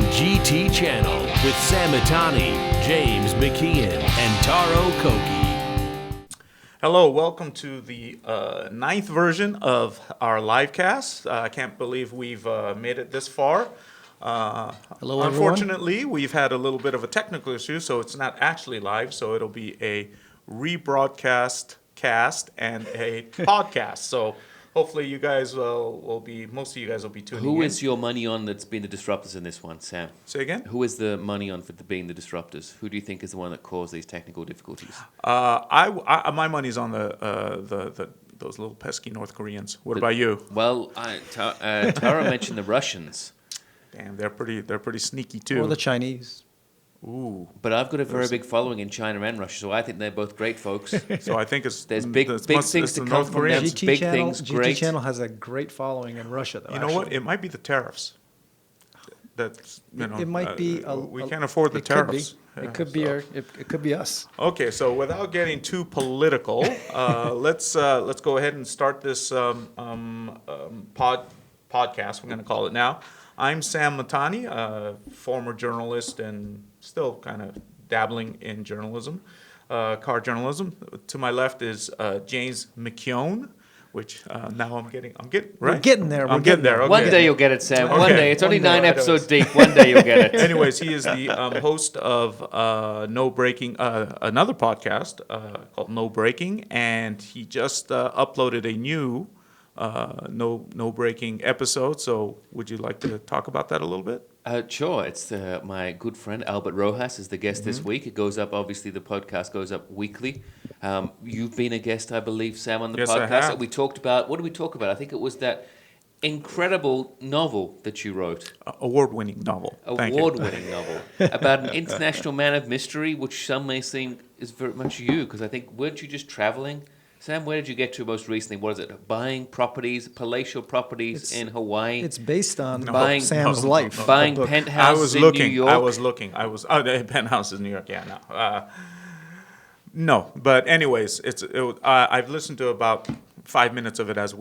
GT Channel with Sam Mitani, James McKeon, and Taro Koki. Hello, welcome to the ninth version of our live cast. I can't believe we've made it this far. Hello, Unfortunately, we've had a little bit of a technical issue, so it's not actually live, so it'll be a rebroadcast cast and a podcast. So hopefully you guys most of you guys will be tuning in. Who is your money on that's been the disruptors in this one, Sam? Say again? Who is the money on for being the disruptors? Who do you think is the one that caused these technical difficulties? My money's on those little pesky North Koreans. What about you? Well, Taro mentioned the Russians. Damn, they're pretty sneaky too. Or the Chinese. Ooh. But I've got a very big following in China and Russia, so I think they're both great folks. So I think There's big things to come from them. GT Big Channel, things, GT great. Channel has a great following in Russia, though. You know what? It might be the tariffs. That's It might be. We can't afford the tariffs. It could be. It could be us. Okay, so without getting too political, let's go ahead and start this podcast. We're going to call it now. I'm Sam Mitani, former journalist and still kind of dabbling in journalism, car journalism. To my left is James McKeon, which now I'm getting right. We're getting there. I'm getting there. Okay. One day you'll get it, Sam. Okay. One day. It's only One day. 9 episodes deep. One day you'll get it. Anyways, he is the host of another podcast called No Breaking, and he just uploaded a new No Breaking episode. So, would you like to talk about that a little bit? Sure. It's my good friend Albert Rojas is the guest this week. It goes up, obviously, the podcast goes up weekly. You've been a guest, I believe, Sam, on the Yes, I podcast. have. We talked about, what did we talk about? I think it was that incredible novel that you wrote. Award-winning novel. Thank you. Award-winning novel about an international man of mystery, which some may think is very much you, because I think, weren't you just traveling? Sam, where did you get to most recently? What is it? Buying properties, palatial properties in Hawaii? It's based on No. Sam's life. Buying the book. penthouses in New York? The penthouse in New York. Yeah, no. No, but anyways, I've listened to about 5 minutes of it as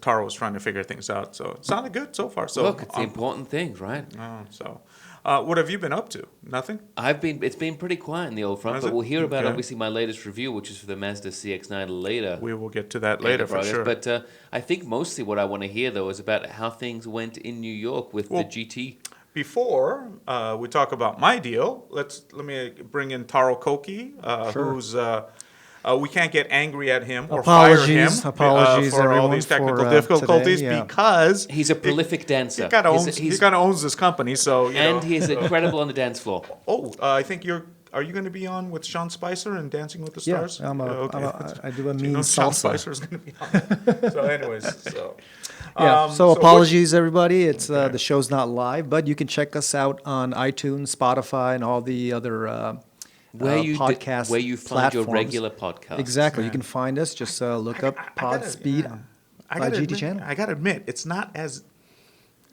Taro was trying to figure things out. So it sounded good so far. So Look, it's the important things, right? What have you been up to? Nothing? It's been pretty quiet in the old front, Has but it? we'll hear about Okay. obviously my latest review, which is for the Mazda CX-9 later. We will get to that later for sure. But I think mostly what I want to hear though is about how things went in New York with the GT. Before we talk about my deal, let me bring in Taro Koki, who's we can't get angry at him or fire him Apologies, for all everyone, these technical for, difficulties today, yeah. because He's a prolific dancer. He kind of owns this company, so He's incredible on the dance floor. I think Are you going to be on with Sean Spicer and Dancing with the Stars? Yeah, I do a mean Sean salsa. Spicer is going to be on. So, anyways, Yeah. So apologies, everybody. It's the show's not live, but you can check us out on iTunes, Spotify, and all the other podcast where you find your platforms. regular podcast. Exactly. You can find us. Just look up Podspeed by GT Channel. I got to admit, it's not as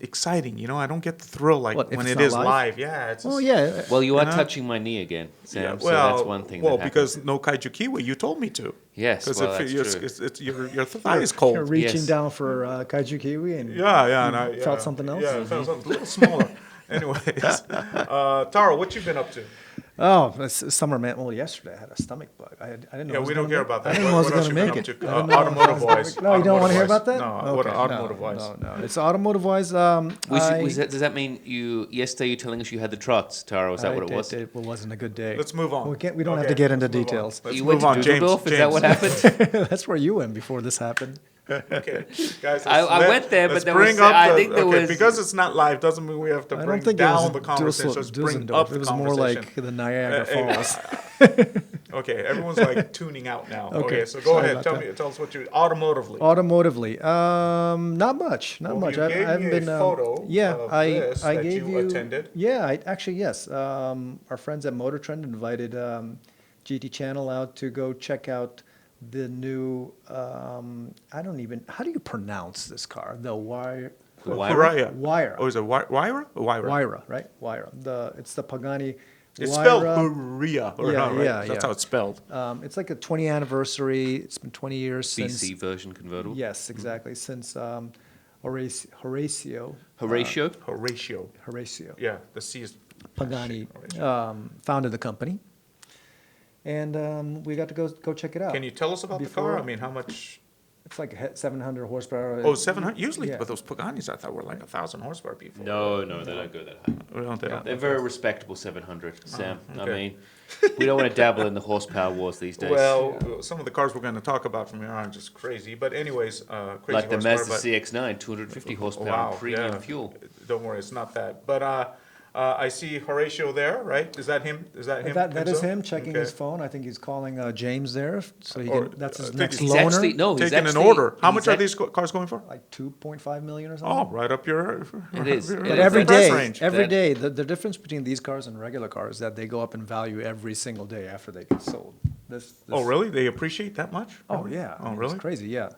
exciting. I don't get the thrill like What, if when it's it not is live? live. Yeah. It's just, Yeah. Well, you are touching my knee again, Sam. So that's one thing. Well, that because happens. no Kaiju Kiwi, you told me to. Yes, Because well, that's true. your thigh is cold. You're reaching Yes. down for Kaiju Kiwi and And I felt something else? Yeah, I felt something a little smaller. Anyways, Taro, what you been up to? Oh, it's summer man. Well, yesterday I had a stomach bug. I didn't know. Yeah, I was we don't gonna care make- about that. I didn't know I was What else going to you make been it. up to? Automotive-wise. No, you don't want to hear about that? No, what automotive-wise? No. It's automotive-wise. Does that mean yesterday you're telling us you had the trots, Taro? Is that what it was? It wasn't a good day. Let's move on. We don't have to get into details. Let's You move went on, to James. Dusseldorf? Is that what happened? That's where you went before this happened. Okay, guys. I went there, but there was. Because it's not live doesn't mean we have to I bring don't think it was down the conversation. Just bring Dusseldorf. up the It was conversation. more like the Niagara Falls. Okay, everyone's like tuning out now. Okay, So go sorry ahead. about Tell us what you automotively. Automotively, not much. Well, I you gave haven't me a been. photo of this I that gave you attended. Yeah, yes. Our friends at Motor Trend invited GT Channel out to go check out the new. How do you pronounce this car? The Huarya. Huarya. Oh, is it Huarya? Huarya, right? Huarya. It's the Pangani. It's Huarya. spelled Huarya, right? Yeah. That's how it's spelled. It's like a 20th anniversary. It's been 20 years since. BC version convertible. Yes, exactly. Since Horacio. Horatio. Yeah, the C is Pangani Horatio. founded the company, and we got to go check it out. Can you tell us about the car? I mean, how much? It's like 700 horsepower. Oh, 700? Usually, Yeah. but those Paganis I thought were like 1,000 horsepower before. No, they don't go that high. Well, they don't. They're very respectable 700, Sam. I okay. mean, we don't want to dabble in the horsepower wars these days. Well, some of the cars we're going to talk about from here on are just crazy. But anyways, crazy like the horsepower, Mazda but- CX-9, 250 horsepower, Wow, premium yeah. fuel. Don't worry, it's not that. But I see Horatio there, right? Is that him? Is that him? That is so? him checking his Okay. phone. I think he's calling James there, so he Or, can, that's his I think next he's He's loaner. actually no, he's Taking actually an order. How he's much are act- these cars going for? Like 2.5 million or something. Oh, right up your. It is. your- But But Yeah, every price day, range. every That- day, the difference between these cars and regular cars is that they go up in value every single day after they get sold. Oh, really? They appreciate that much? Oh, yeah. Oh, I mean, really? It's crazy, yeah.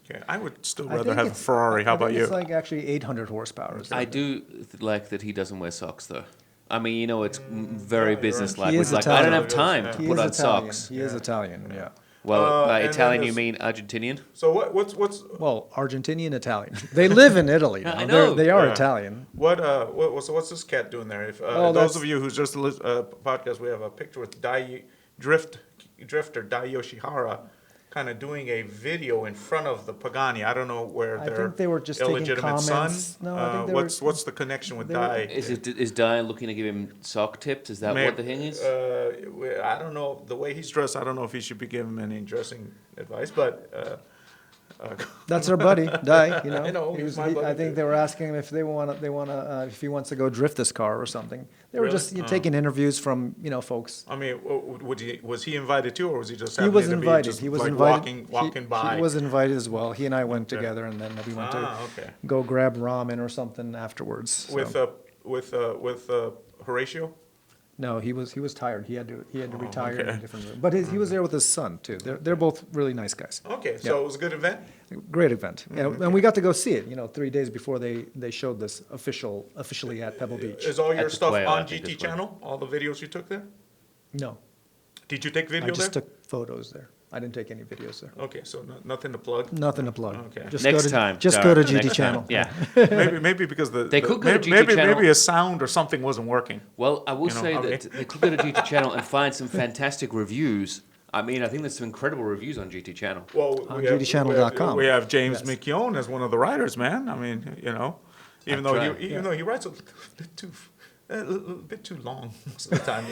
Okay. I would still I rather think have a it's- Ferrari. How I about think you? It's like actually 800 horsepower. I do like that he doesn't wear socks though. I mean, you know, it's very yeah, businesslike. He It's is like I don't Italian. have time Yeah. to He put is on Italian. socks. He is Italian, yeah. Well, by and then Italian you there's- mean Argentinian? So what's Well, Argentinian Italian. They live in Italy now. I know. They are Yeah. Italian. what's this cat doing there? If Oh, those that's- of you who's just podcast, we have a picture with drifter Dai Yoshihara, kind of doing a video in front of the Pagani. I don't know where I their think they were just taking illegitimate son. comments. No, I think they were- what's the connection with they were- Dai? Is Diane looking to give him sock tips? Is that what the thing is? I don't know the way he's dressed. I don't know if he should be giving him any dressing advice, but. That's our buddy, Dai. You know, I know, He he's was- my he- buddy I think too. they were asking him if if he wants to go drift this car or something. They were Really? just taking interviews from folks. I mean, was he invited too, or was he just He happening was to be invited. just He was like invited. walking by? He was invited as well. He and I went together, and then we went to okay. go grab ramen or something afterwards. so. With Horatio. No, he was tired. He had to retire in okay. a different room. But he was there with his son too. They're both really nice guys. Okay, so it was a good event. Great event. Yeah, and we got to go see it. 3 days before they showed this officially at Pebble Beach. Is all your the stuff Quail, I on think GT is where- channel? All the videos you took there? No, Did you take I video just there? took photos there. I didn't take any videos there. Okay, so nothing to plug. Nothing to plug. Okay. Just Next go to, time. Just Dara, go to GT next time. channel. Yeah. maybe because They could go to GT maybe channel. maybe a sound or something wasn't working. Well, I will say I that mean- they could go to GT Channel and find some fantastic reviews. I mean, I think there's some incredible reviews on GT Channel. Well, On we have- GTchannel.com. We have James Yes. McKeon as one of the writers, man. I mean, even though tried. he writes a little bit too long most of the time,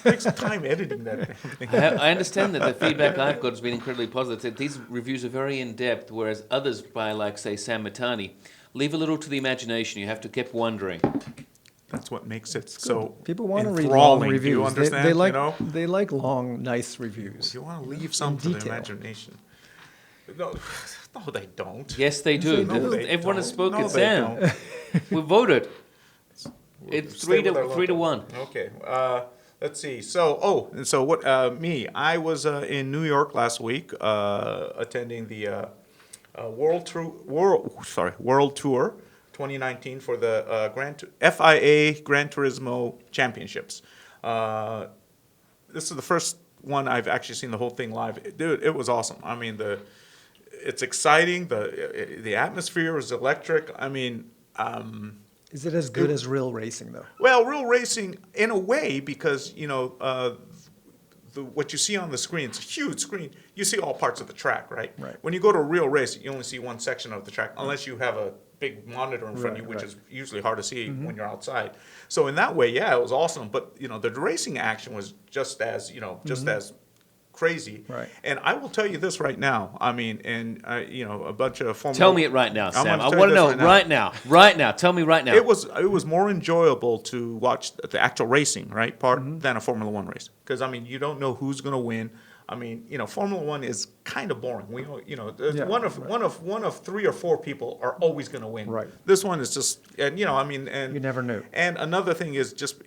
takes some time editing that. Everything. I understand that the feedback I've got has been incredibly positive. That these reviews are very in depth, whereas others by, like, say, Sam Mitani, leave a little to the imagination. You have to keep wondering. That's what makes it so People want to read long enthralling. reviews. Do you understand? They like long, nice reviews. You want to leave some to the detail. imagination. No, they don't. Yes, they do. No, they Everyone has don't. spoken. No, they Sam, don't. we voted. It's Stay with our 3 to logo. 1. Okay. Let's see. So me. I was in New York last week, attending the World Tour 2019 for the FIA Gran Turismo Championships. This is the first one I've actually seen the whole thing live. Dude, it was awesome. I mean, it's exciting. The atmosphere was electric. I mean. Is it as good as real racing though? Well, real racing in a way because what you see on the screen, it's a huge screen. You see all parts of the track, right? Right. When you go to a real race, you only see one section of the track, unless you have a big monitor in front of you, which Right. is usually hard to see when you're outside. So in that way, yeah, it was awesome. But the racing action was just as as crazy. Right. And I will tell you this right now. I mean, a bunch of Formula. Tell me it right now, I'm Sam. gonna I tell want to you know this right now. Right now. Tell me right now. It was more enjoyable to watch the actual racing, right, part than a Formula One race, because I mean you don't know who's going to win. I mean, Formula One is kind of boring. We, Yeah, one of 3 or 4 people are always going to win. Right. This one is just, and You never knew. And another thing is just,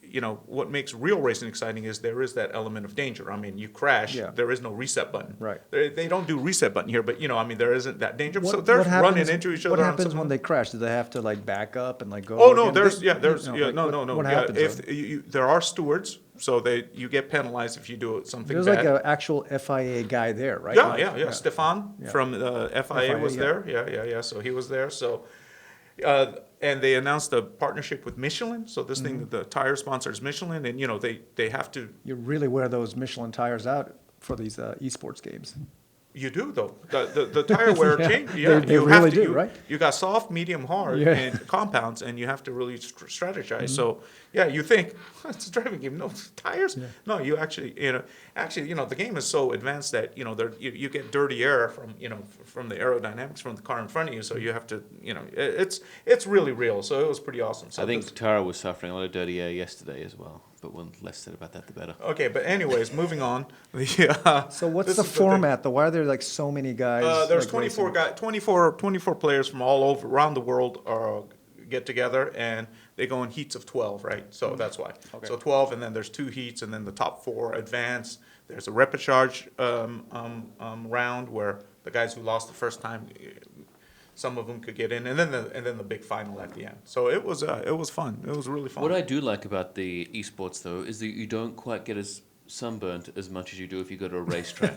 what makes real racing exciting is there is that element of danger. I mean, you crash, Yeah. there is no reset button. Right. They don't do reset button here, but there isn't that danger. So What they're happens- running into each other. What on happens some- when they crash? Do they have to back up and go? Oh no, again? there's Like, no. What Yeah, happens? if though? there are stewards, so you get penalized if you do something There's bad. like an actual FIA guy there, right? Yeah. Stefan Yeah. from FIA was yeah. there. Yeah. So he was there. So, And they announced a partnership with Michelin. So this thing, the tire sponsor is Michelin, and they have to. You really wear those Michelin tires out for these esports games. You do though. The tire wear Yeah, change. Yeah, they you really have to, do, right? You got soft, medium, hard, Yeah. and compounds, and you have to really strategize. So yeah, you think it's a driving game. No tires. No, you actually the game is so advanced that you get dirty air from the aerodynamics from the car in front of you. So you have to it's really real. So it was pretty awesome. So I think Taro was suffering a lot of dirty air yesterday as well. But one less said about that, the better. Okay, but anyways, moving on. So what's the format though? Why are there like so many guys? There's like, 24 racing? 24 players from all over around the world get together, and they go in heats of 12, right? So that's why. Okay. So 12, and then there's 2 heats, and then the top 4 advance. There's a repechage round where the guys who lost the first time, some of them could get in, and then the big final at the end. So it was fun. It was really fun. What I do like about the esports, though, is that you don't quite get as sunburnt as much as you do if you go to a racetrack.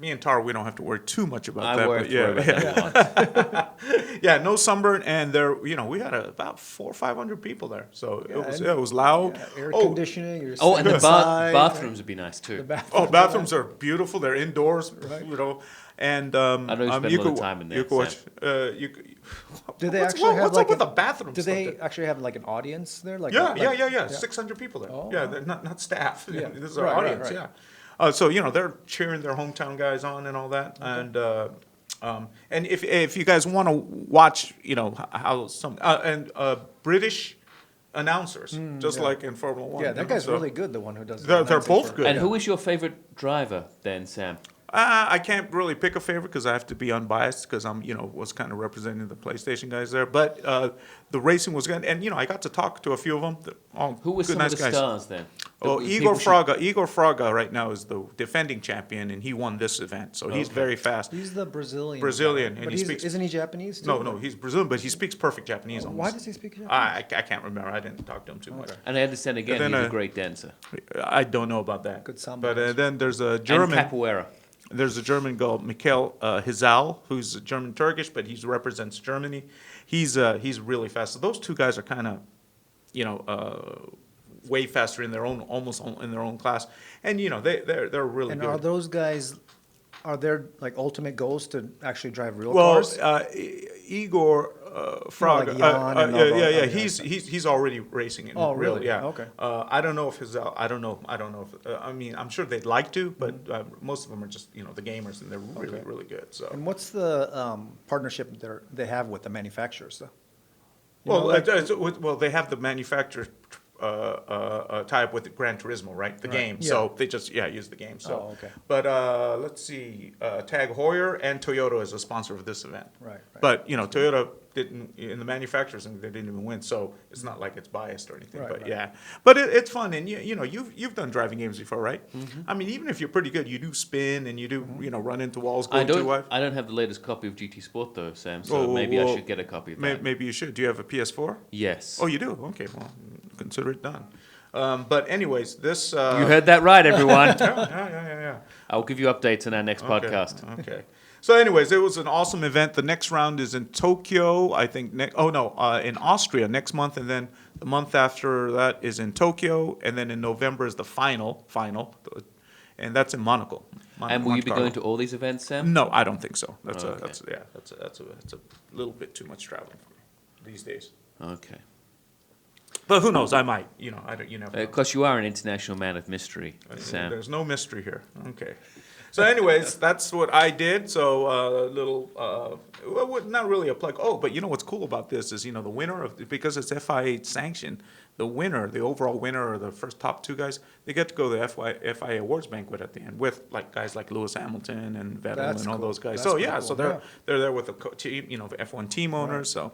Me and Taro, we don't have to worry too much about I that. worry But about that a lot. yeah, no sunburn, and we had about 400 or 500 people there, so and- it was loud. Air Oh, conditioning. You're Oh, and the sitting inside, bathrooms would be nice too. The bathrooms. Oh, bathrooms are beautiful. They're indoors, Right. and I know you spend a lot of time in there, You could watch. Do they what's, actually have what's like up with the bathroom? Do stuff they there? actually have like an audience there? Like Yeah. 600 people there. Oh, yeah, wow. they're not staff. Yeah. This is our Right, right, audience. right. Yeah. So they're cheering their hometown guys on and all that, and if you guys want to watch, how some British announcers, just yeah. like in Formula One. Yeah, that guy's really good. The one who does. the They're announcing both for- good. And yeah. who is your favorite driver then, Sam? I can't really pick a favorite because I have to be unbiased because I'm, was kind of representing the PlayStation guys there. But the racing was good, and I got to talk to a few of them. They're all Who were good, some nice of the guys. stars then? Oh, The Igor people should- Fraga. Igor Fraga right now is the defending champion, and he won this event, so he's Okay. very fast. He's the Brazilian. Brazilian, guy. and But he he's, speaks- isn't he Japanese too? No, he's Brazilian, but he speaks perfect Japanese. Why Almost. does he speak Japanese? I can't remember. I didn't talk to him too much. And I understand again, And then, he's a great dancer. I don't know about that. Good samba But dancer. then there's a German. And capoeira. There's a German called Mikel Hizal, who's German Turkish, but he represents Germany. He's really fast. So those two guys are kind of, way faster in their own, almost in their own class, and they're really And good. are those guys? Are their like ultimate goals to actually drive real Well, cars? Igor Fraga, like Jan and all yeah, that, he's already racing in Oh, real, really? yeah. Okay. I don't know if I don't know if I mean I'm sure they'd like to, but most of them are just the gamers, and they're really Okay. really good. So And what's the partnership they have with the manufacturers though? well, they have the manufacturer tie up with Gran Turismo, right? The Right. game. Yeah. So they just use the game. So, Oh, okay. But let's see, Tag Heuer and Toyota is a sponsor of this event. Right. But Toyota didn't in the manufacturers, and they didn't even win. So it's not like it's biased or anything. Right, But right. yeah, but it's fun, and you've done driving games before, right? I mean, even if you're pretty good, you do spin and you do run into walls, I going too wide. don't have the latest copy of GT Sport though, Sam. So Oh, maybe I well, should get a copy of that. Maybe you should. Do you have a PS4? Yes. Oh, you do? Okay, well, consider it done. But anyways, this... You heard that right, everyone. Yeah. I'll give you updates on our next podcast. Okay. So anyways, it was an awesome event. The next round is in Tokyo, I think. In Austria next month, and then the month after that is in Tokyo, and then in November is the final, and that's in Monaco. And will you be Monte going to Carlo. all these events, Sam? No, I don't think so. That's Okay. that's a little bit too much traveling for me these days. Okay. But who knows? I might. You never know. Of course, you are an international man of mystery, Sam. There's no mystery here. Okay. So, anyways, that's what I did. So, not really a plug. Oh, but what's cool about this is, the winner because it's FIA sanctioned, the overall winner, or the first top 2 guys, they get to go to the FIA awards banquet at the end with guys like Lewis Hamilton and Vettel That's and all cool. those guys. That's So pretty yeah, cool. so they're there with the team, the F1 team owners. So,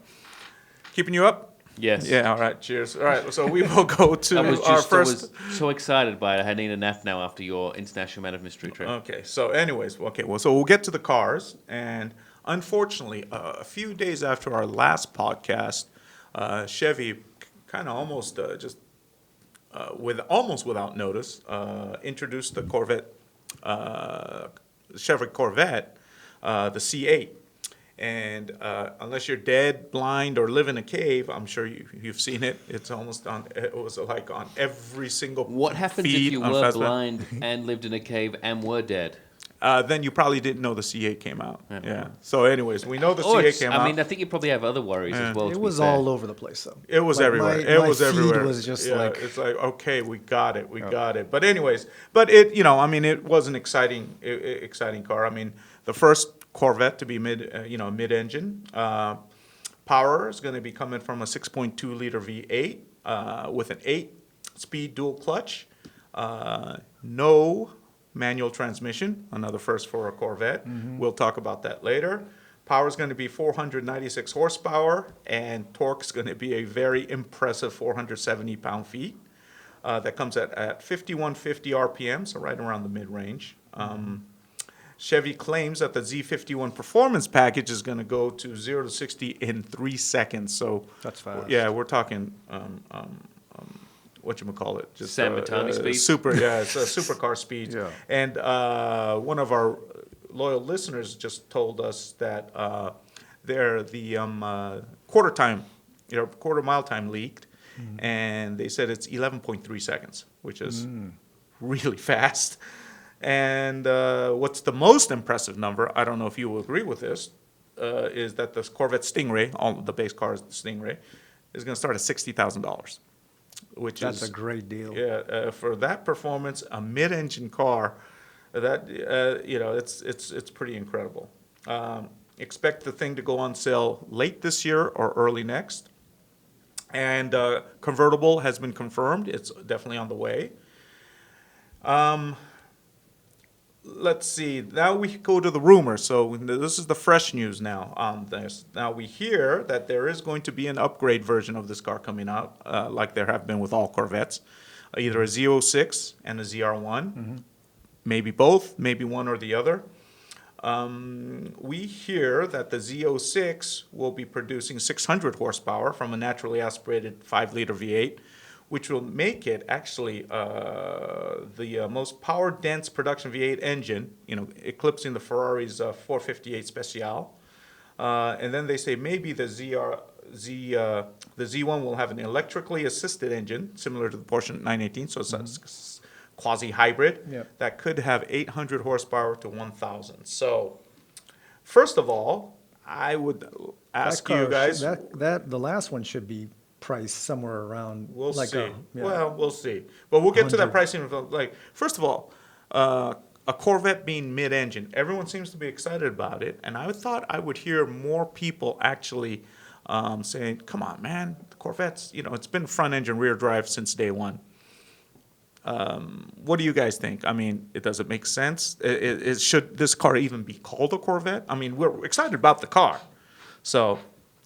keeping you up. Yes. Yeah. All right. Cheers. All right. So we will go to I was our first. I was so excited by it. I need a nap now after your international man of mystery trip. Okay. So, anyways, so we'll get to the cars, and unfortunately, a few days after our last podcast, Chevy kind of almost without notice introduced the Corvette, Chevrolet Corvette, the C8. And unless you're dead, blind, or live in a cave, I'm sure you've seen it. It was like on every single What happens if feed you on were Fast Pass. blind and lived in a cave and were dead? Then you probably didn't know the C8 came out. Yeah. Yeah. So anyways, we know the Or C8 came out. I mean, I think you probably have other worries as well. It to be was fair. all over the place, though. It was Like, everywhere. my It was feed everywhere. was just yeah, like, it's like, okay, we got it. We got it. But anyways, it was an exciting car. I mean, the first Corvette to be mid-engine. Power is going to be coming from a 6.2 liter V8 with an 8-speed dual clutch. No manual transmission, another first for a Corvette. We'll talk about that later. Power is going to be 496 horsepower, and torque is going to be a very impressive 470 pound-feet. That comes at 5150 RPM, so right around the mid-range. Chevy claims that the Z51 performance package is going to go to 0 to 60 in 3 seconds. So That's fast. Yeah, we're talking whatchamacallit, just San Mitani speeds? It's supercar speeds. Yeah. And one of our loyal listeners just told us that the quarter mile time leaked, and they said it's 11.3 seconds, which is really fast. And what's the most impressive number, I don't know if you will agree with this, is that the Corvette Stingray, the base car is the Stingray, is going to start at $60,000, which that's is a great deal. yeah, for that performance, a mid-engine car, that it's pretty incredible. Expect the thing to go on sale late this year or early next. And convertible has been confirmed; it's definitely on the way. Let's see. Now we go to the rumors. So this is the fresh news now on this. Now we hear that there is going to be an upgrade version of this car coming out, like there have been with all Corvettes, either a Z06 and a ZR1, maybe both, maybe one or the other. We hear that the Z06 will be producing 600 horsepower from a naturally aspirated 5-liter V8, which will make it actually the most power-dense production V8 engine, eclipsing the Ferrari's 458 Speciale. And then they say maybe the Z1 will have an electrically assisted engine, similar to the Porsche 918, so it's a quasi-hybrid, Yep. that could have 800 horsepower to 1,000. So, first of all, I would ask That car you guys... the last one should be priced somewhere around. We'll like see. yeah. Well, we'll see. But we'll get to that 100. pricing. Like, first of all, a Corvette being mid-engine, everyone seems to be excited about it, and I thought I would hear more people actually saying, "Come on, man, the Corvettes. It's been front-engine, rear drive since day one." What do you guys think? I mean, does it make sense? Should this car even be called a Corvette? I mean, we're excited about the car, so.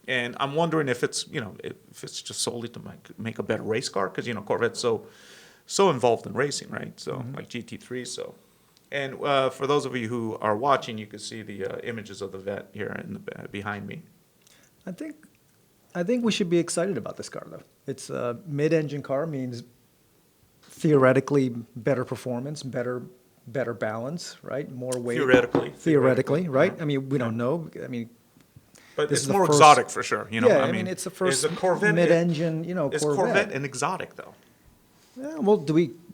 And I'm wondering if it's just solely to make a better race car, because Corvette's so involved in racing, right? So like GT3. So, and for those of you who are watching, you can see the images of the Vette here behind me. I think we should be excited about this car, though. It's a mid-engine car, means theoretically better performance, better balance, right? More weight. Theoretically, right? I mean, we don't know. I mean, but this it's is the more first- exotic for sure. Yeah, I mean, it's the first is a Corvette mid-engine, Is Corvette. Corvette an exotic though? Yeah, well,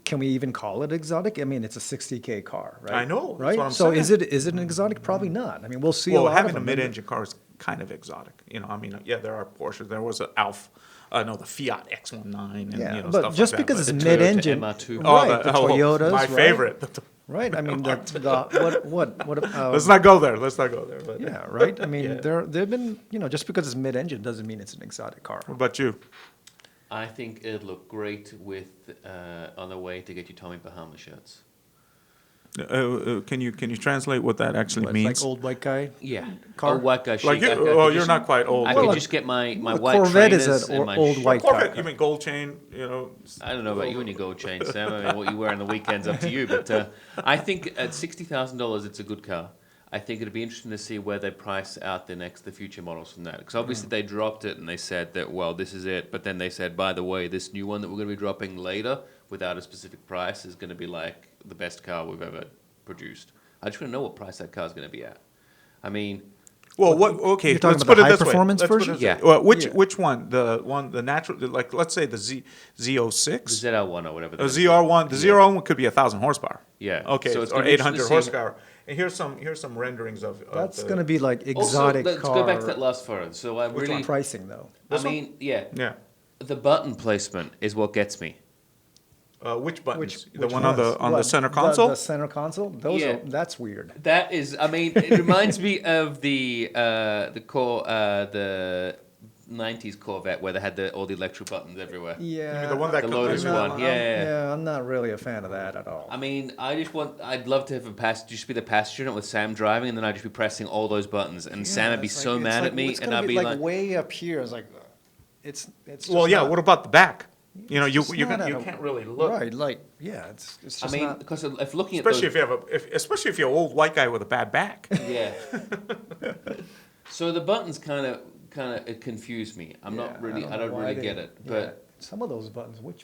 can we even call it exotic? I mean, it's a 60K car, right? I know, that's right? what I'm so saying. is it an exotic? Probably not. I mean, we'll see a Well, lot having of a them. mid-engine car is kind of exotic. I mean, yeah, there are Porsches. There was the Fiat X19, and Yeah, stuff but like just that, because but- it's The Toyota mid-engine, MR2. right? The Toyotas, my right? favorite. Right. I mean, what? Let's not go there. But, Yeah, right. I mean, Yeah. they've been, just because it's mid-engine doesn't mean it's an exotic car. What about you? I think it'd look great with on the way to get you Tommy Bahama shirts. Can you translate what that actually What, means? like old white guy. Yeah, Car? old white guy chic. Like you, I could you're just- not quite old. I Well, could a- just get my a white Corvette is trainers an and my old sh- white Corvette, car. you mean gold chain? I don't know about you and your gold chain, Sam. I mean, what you wear on the weekends up to you. But I think at $60,000, it's a good car. I think it'd be interesting to see where they price out the future models from that. Because obviously they dropped it and they said that, well, this is it. But then they said, by the way, this new one that we're going to be dropping later without a specific price is going to be like the best car we've ever produced. I just want to know what price that car is going to be at. I mean, Well, what? Okay, You're talking let's about put the it this way. high-performance Let's put it version? this Yeah. way. Well, which Yeah. which one? The natural, like let's say the Z06, The ZL1 or whatever. the ZR1. The ZR1 could be 1,000 horsepower. Yeah. Okay, So it's or gonna be 800 interesting to see- horsepower. And here's some renderings of. That's the, going to be like exotic also, let's car go back to that last photo. So I really, pricing, though. I mean, yeah, Yeah. the button placement is what gets me. Which buttons? the Which one on the ones? What, center console. The center console. Those Yeah. that's weird. That is, I mean, it reminds me of the '90s Corvette where they had all the electric buttons everywhere. Yeah. the one that The could- Lotus I'm one, I'm- yeah. Yeah, I'm not really a fan of that at all. I mean, I'd love to have a passenger, just be the passenger in it with Sam driving, and then I'd just be pressing all those buttons, and Sam would be so mad at me, and I'd be like, way up here. It's like, it's. Just Well, yeah. not- What about the back? You know, you it's you not can, at you a- can't really look. Right, like, yeah, it's I just mean, not. because if looking Especially at if you have especially if you're an old white guy with a bad back. yeah. So the buttons kind of it confuse me. I'm Yeah, not really, I know don't why really they- get it, yeah. but. Some of those buttons, what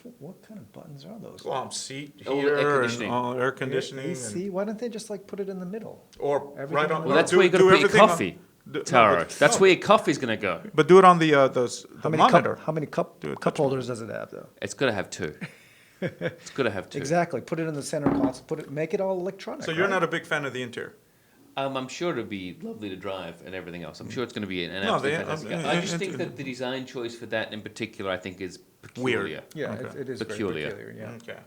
kind of buttons are those? Seat Oh, air heater and conditioning. air conditioning. AC? Why don't they just like put it in the middle? Or Everything right on. on the- Well, that's do- where you're do going to put your everything on- coffee, no, Taro. but- That's no. where your coffee's going to go. But do it on the How many monitor. how many cup Do it cup touch holders does it have though? It's got to have two. It's got to have two. Exactly. Put it in the center console. Make it all electronic. So you're right? not a big fan of the interior. I'm sure it'll be lovely to drive and everything else. I'm sure it's going to be an No, absolutely they- fantastic um, car. I it- just it- think that the design choice for that in particular, I think, is peculiar. Weird. Yeah, Okay. it is Peculiar. very peculiar. Yeah. Okay.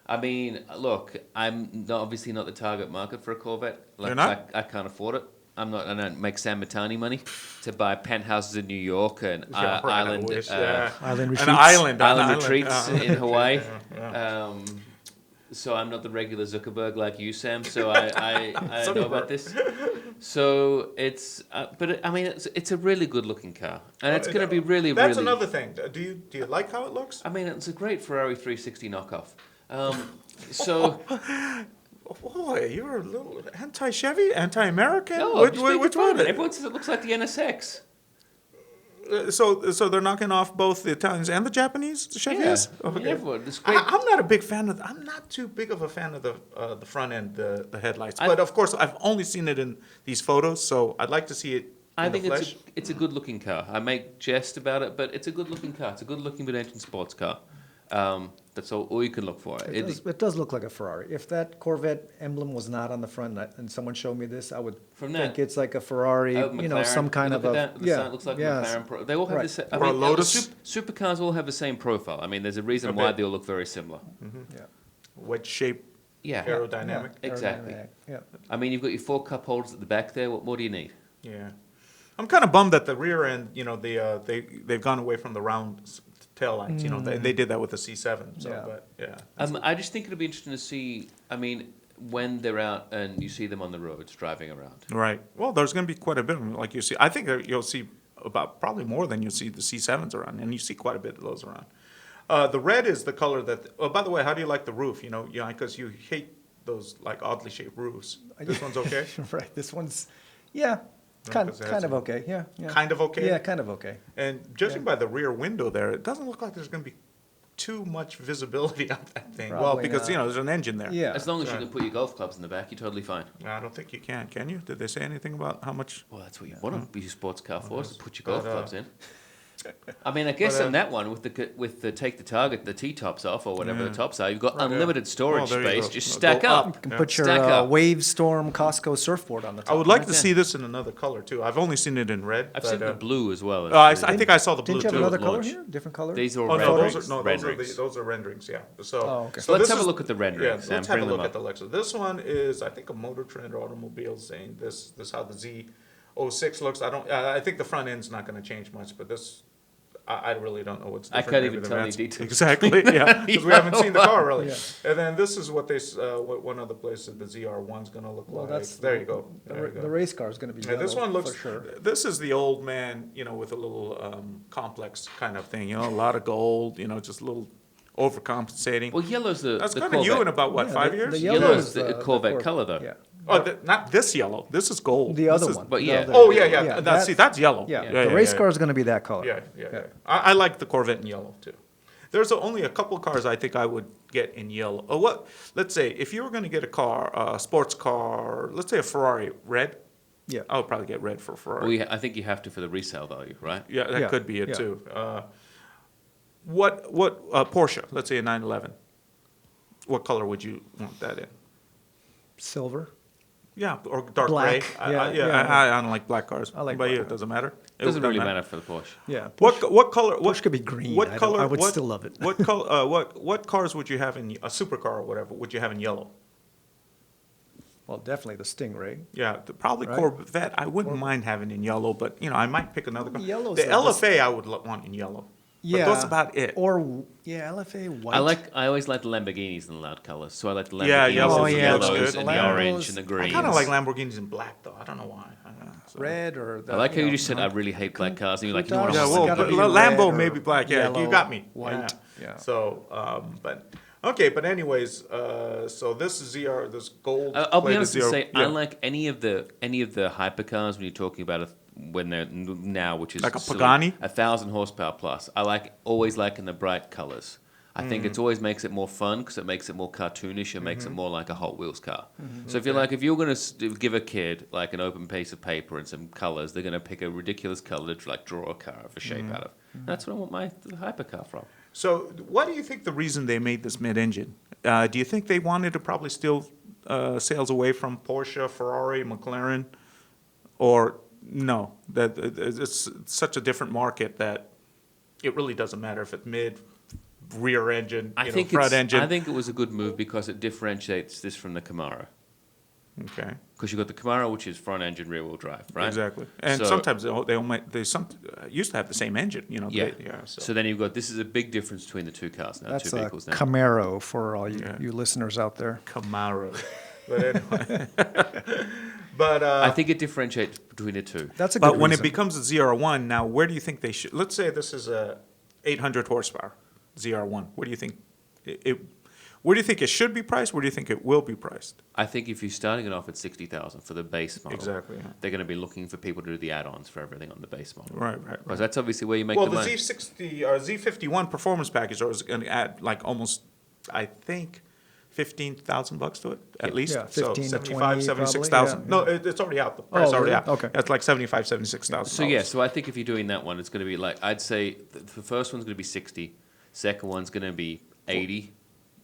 I mean, look, I'm obviously not the target market for a Corvette. Like, You're not? I can't afford it. I don't make Sam Mitani money to buy penthouses in New York and Yeah, right, I island wish, Island An retreats. island. an island retreats yeah. in Hawaii. Yeah. So I'm not the regular Zuckerberg like you, Sam. So I don't know about this. So I mean, it's a really good looking car, and it's going to be really, That's really. another thing. Do you like how it looks? I mean, it's a great Ferrari 360 knockoff. So Boy, you're a little anti-Chevy, anti-American. no, which just making which fun one? of it. Everyone says it looks like the NSX. So they're knocking off both the Italians and the Japanese Chevys. Yeah, I mean, everyone. This great. I'm not a big fan of. I'm not too big of a fan of the front end, the headlights. I- But of course, I've only seen it in these photos, so I'd like to see it. I in the think flesh. it's a good looking car. I make jest about it, but it's a good looking car. It's a good looking mid-engine sports car. That's all you can look for. It does look like a Ferrari. If that Corvette emblem was not on the front and someone showed me this, I would From think that- it's like a Ferrari, McLaren, some kind look of at a that. The sign looks like a McLaren. They all have Right. the same. Or a Lotus. Supercars all have the same profile. I mean, there's a reason A why bit. they all look very similar. Yeah. wedge shape Yeah. aerodynamic. Yeah, Exactly. aerodynamic, Yeah. I mean, you've got your 4 cup holders at the back there. What more do you need? Yeah, I'm kind of bummed that the rear end. They've gone away from the round tail lights. They did that with the C7. So, Yeah. but yeah. I just think it'll be interesting to see. I mean, when they're out and you see them on the roads driving around. Right. Well, there's going to be quite a bit of them, like you see. I think you'll see about probably more than you'll see the C7s around, and you see quite a bit of those around. The red is the color that. Oh, by the way, how do you like the roof? Because you hate those like oddly shaped roofs. This one's okay. Right. This one's, yeah, kind 'cause it has kind of some- okay. Yeah. Yeah. Kind of okay. Yeah, kind of okay. And judging by the rear window there, it doesn't look like there's going to be too much visibility on that thing. Well, Probably because not. there's an engine there. Yeah. As long as you Right. can put your golf clubs in the back, you're totally fine. I don't think you can. Can you? Did they say anything about how much? Well, that's what you want to be your sports car for, is to put your But, golf clubs in. I mean, I guess But, on that one, with the take the target, the T-tops off, or whatever Yeah. the tops are, you've got Right, unlimited storage Well, there you space. go. Just Go stack up. up. You can Yeah. put your Stack up. Wavestorm Costco surfboard on the top. I would like Right to there. see this in another color too. I've only seen it in red. I've but, seen the blue as well. I think I saw the blue Didn't you have too. another color launch. here? Different color? These are Oh no, renderings. those are renderings. Yeah. So, Oh, okay. so Let's this have a is- look at the renderings, Yeah, Sam. let's have a Bring look them at the Lexus. This one is, I think, a Motor Trend automobile saying this how the Z06 looks. I think the front end's not going to change much, but this. I really don't know what's I different. can't maybe even the tell you Vans- details. Exactly, yeah, because we haven't seen the car really. Yeah. And then this is what what one other place that the ZR1's going to look Well, like. that's There you go. The, There you go. the race car is going to be Yeah, this yellow one looks. for sure. This is the old man, with a little complex kind of thing. A lot of gold. Just a little overcompensating. Well, yellow's the That's the kind of you in Corvette. about what Yeah, 5 the years? Yellow is the Corvette Cor- color, though. Yeah. Oh, not this yellow. This is gold. The This other is- one. But yeah. The Oh other- yeah. That's yellow. Yeah, yeah, the yeah, race yeah. car is going to be that color. Yeah. I like the Corvette in yellow too. There's only a couple cars I think I would get in yellow. Let's say if you were going to get a car, a sports car, let's say a Ferrari red, Yeah. I would probably get red for Ferrari. Well, I think you have to for the resale value, right? Yeah, that Yeah, could be it yeah. too. What Porsche? Let's say a 911. What color would you want that in? Silver. Yeah, or dark Black, gray. yeah. I don't like black cars. I like but black. yeah, it doesn't matter. It doesn't really matter for the Porsche. Yeah. What color? What Porsche could be green. What I don't- color? I would what- still love it. What color? What cars would you have in a supercar or whatever? Would you have in yellow? Well, definitely the Stingray. Yeah, probably Right. Corvette. I wouldn't mind having in yellow, but I might pick another color. Yellow's The the- LFA I would want in yellow. Yeah. But that's about it. Or LFA white. I always like the Lamborghinis in loud colors. So I like the Lamborghinis Yeah, yellow. Oh, and the yeah, looks yellows good. and the Lambos. orange and the I greens. kind of like Lamborghinis in black though. I don't know why. So. red or the, I like how you know, just said I really hate black cars, and you're like, you know what? Countach. Yeah, I'm It's well, gotta but be Lambo red maybe or black. Yeah, you yellow, got me. white. Yeah. Yeah. So, but okay, but anyways, so this ZR, this gold. I'll be plated honest and ZR say yeah. I like any of the hypercars when you're talking about when they're now, which is Like a silly, Pagani? 1,000 horsepower plus. I always like in the bright colors. I think it always makes it more fun because it makes it more cartoonish and makes it more like a Hot Wheels car. So if you're going to give a kid like an open piece of paper and some colors, they're going to pick a ridiculous color to like draw a car of a shape out of. That's what I want my hypercar from. So, what do you think the reason they made this mid-engine? Do you think they wanted to probably steal sales away from Porsche, Ferrari, McLaren, or no? That it's such a different market that it really doesn't matter if it's mid, rear engine, front engine. I think it was a good move because it differentiates this from the Camaro. Okay, Because you've got the Camaro, which is front engine, rear wheel drive, right? exactly. And So- sometimes they used to have the same engine. Yeah. So. So then you've got this is a big difference between the two cars now, That's two a vehicles now. Camaro for all you, Yeah. you listeners out there. Camaro. But anyway. But I think it differentiates between the two. That's a good but when it reason. becomes a ZR1, now where do you think they should? Let's say this is a 800 horsepower ZR1. Where do you think where do you think it should be priced? Where do you think it will be priced? I think if you're starting it off at 60,000 for the base model, Exactly, yeah. they're going to be looking for people to do the add-ons for everything on the base model. Right. Because that's obviously where you make Well, the the money. Z60 or Z51 performance package is going to add like almost, I think, $15,000 to it at least. Yeah, so 15 to 75, 20 76,000. probably, yeah. No, it's already out. The price is already really? out. Okay. That's like 75, 76,000. So yeah, so I think if you're doing that one, it's going to be like I'd say the first one's going to be 60, second one's going to be 80,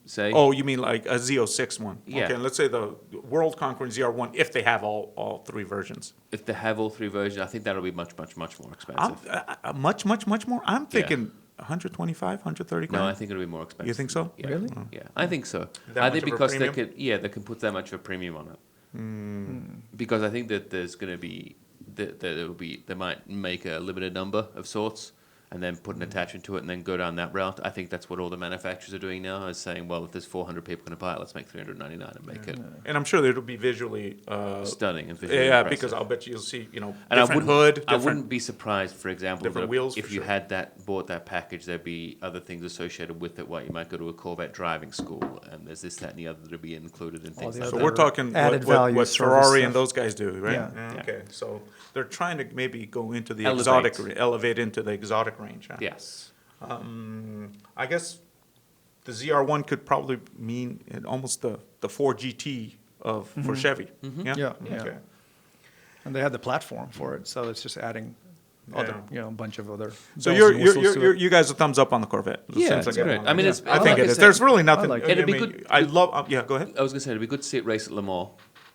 say. Oh, you mean like a Z06 one? Yeah. Okay, let's say the world conquering ZR1 if they have all three versions. If they have all three versions, I think that'll be much more I'm, expensive. much more. I'm thinking 125, 130 grand. No, I think it'll be more expensive. You think so? Yeah. Really? Yeah, I think so. That I much think of a because they premium? can put that much of a premium on it. Hmm. Because I think that there's going to be they might make a limited number of sorts and then put an attachment to it and then go down that route. I think that's what all the manufacturers are doing now, is saying, well, if there's 400 people going to buy it, let's make 399 and make it And I'm sure it'll be visually stunning and visually yeah, impressive. because I'll bet you'll see, And different hood, I different. wouldn't be surprised, for example, different that wheels if for you sure. had bought that package, there'd be other things associated with it. Like you might go to a Corvette driving school, and there's this, that, and the other that'll be included in things the like So other we're talking added what value service Ferrari and stuff. those guys do, right? Yeah. Okay, so they're trying to maybe go into the Elevate. elevate into the exotic range. Huh? Yes. I guess the ZR1 could probably mean almost the 4 GT for Chevy. Yeah. Yeah, yeah. Okay. And they had the platform for it, so it's just adding other, Yeah. a bunch of other. So bells and whistles to it. you guys are thumbs up on the Corvette. It Yeah, seems it's like great. I mean, it's I think like it I is. said, There's really nothing. like I it. It'd be mean, good- I love. Yeah, go ahead. I was going to say it'd be good to see it race at Le Mans.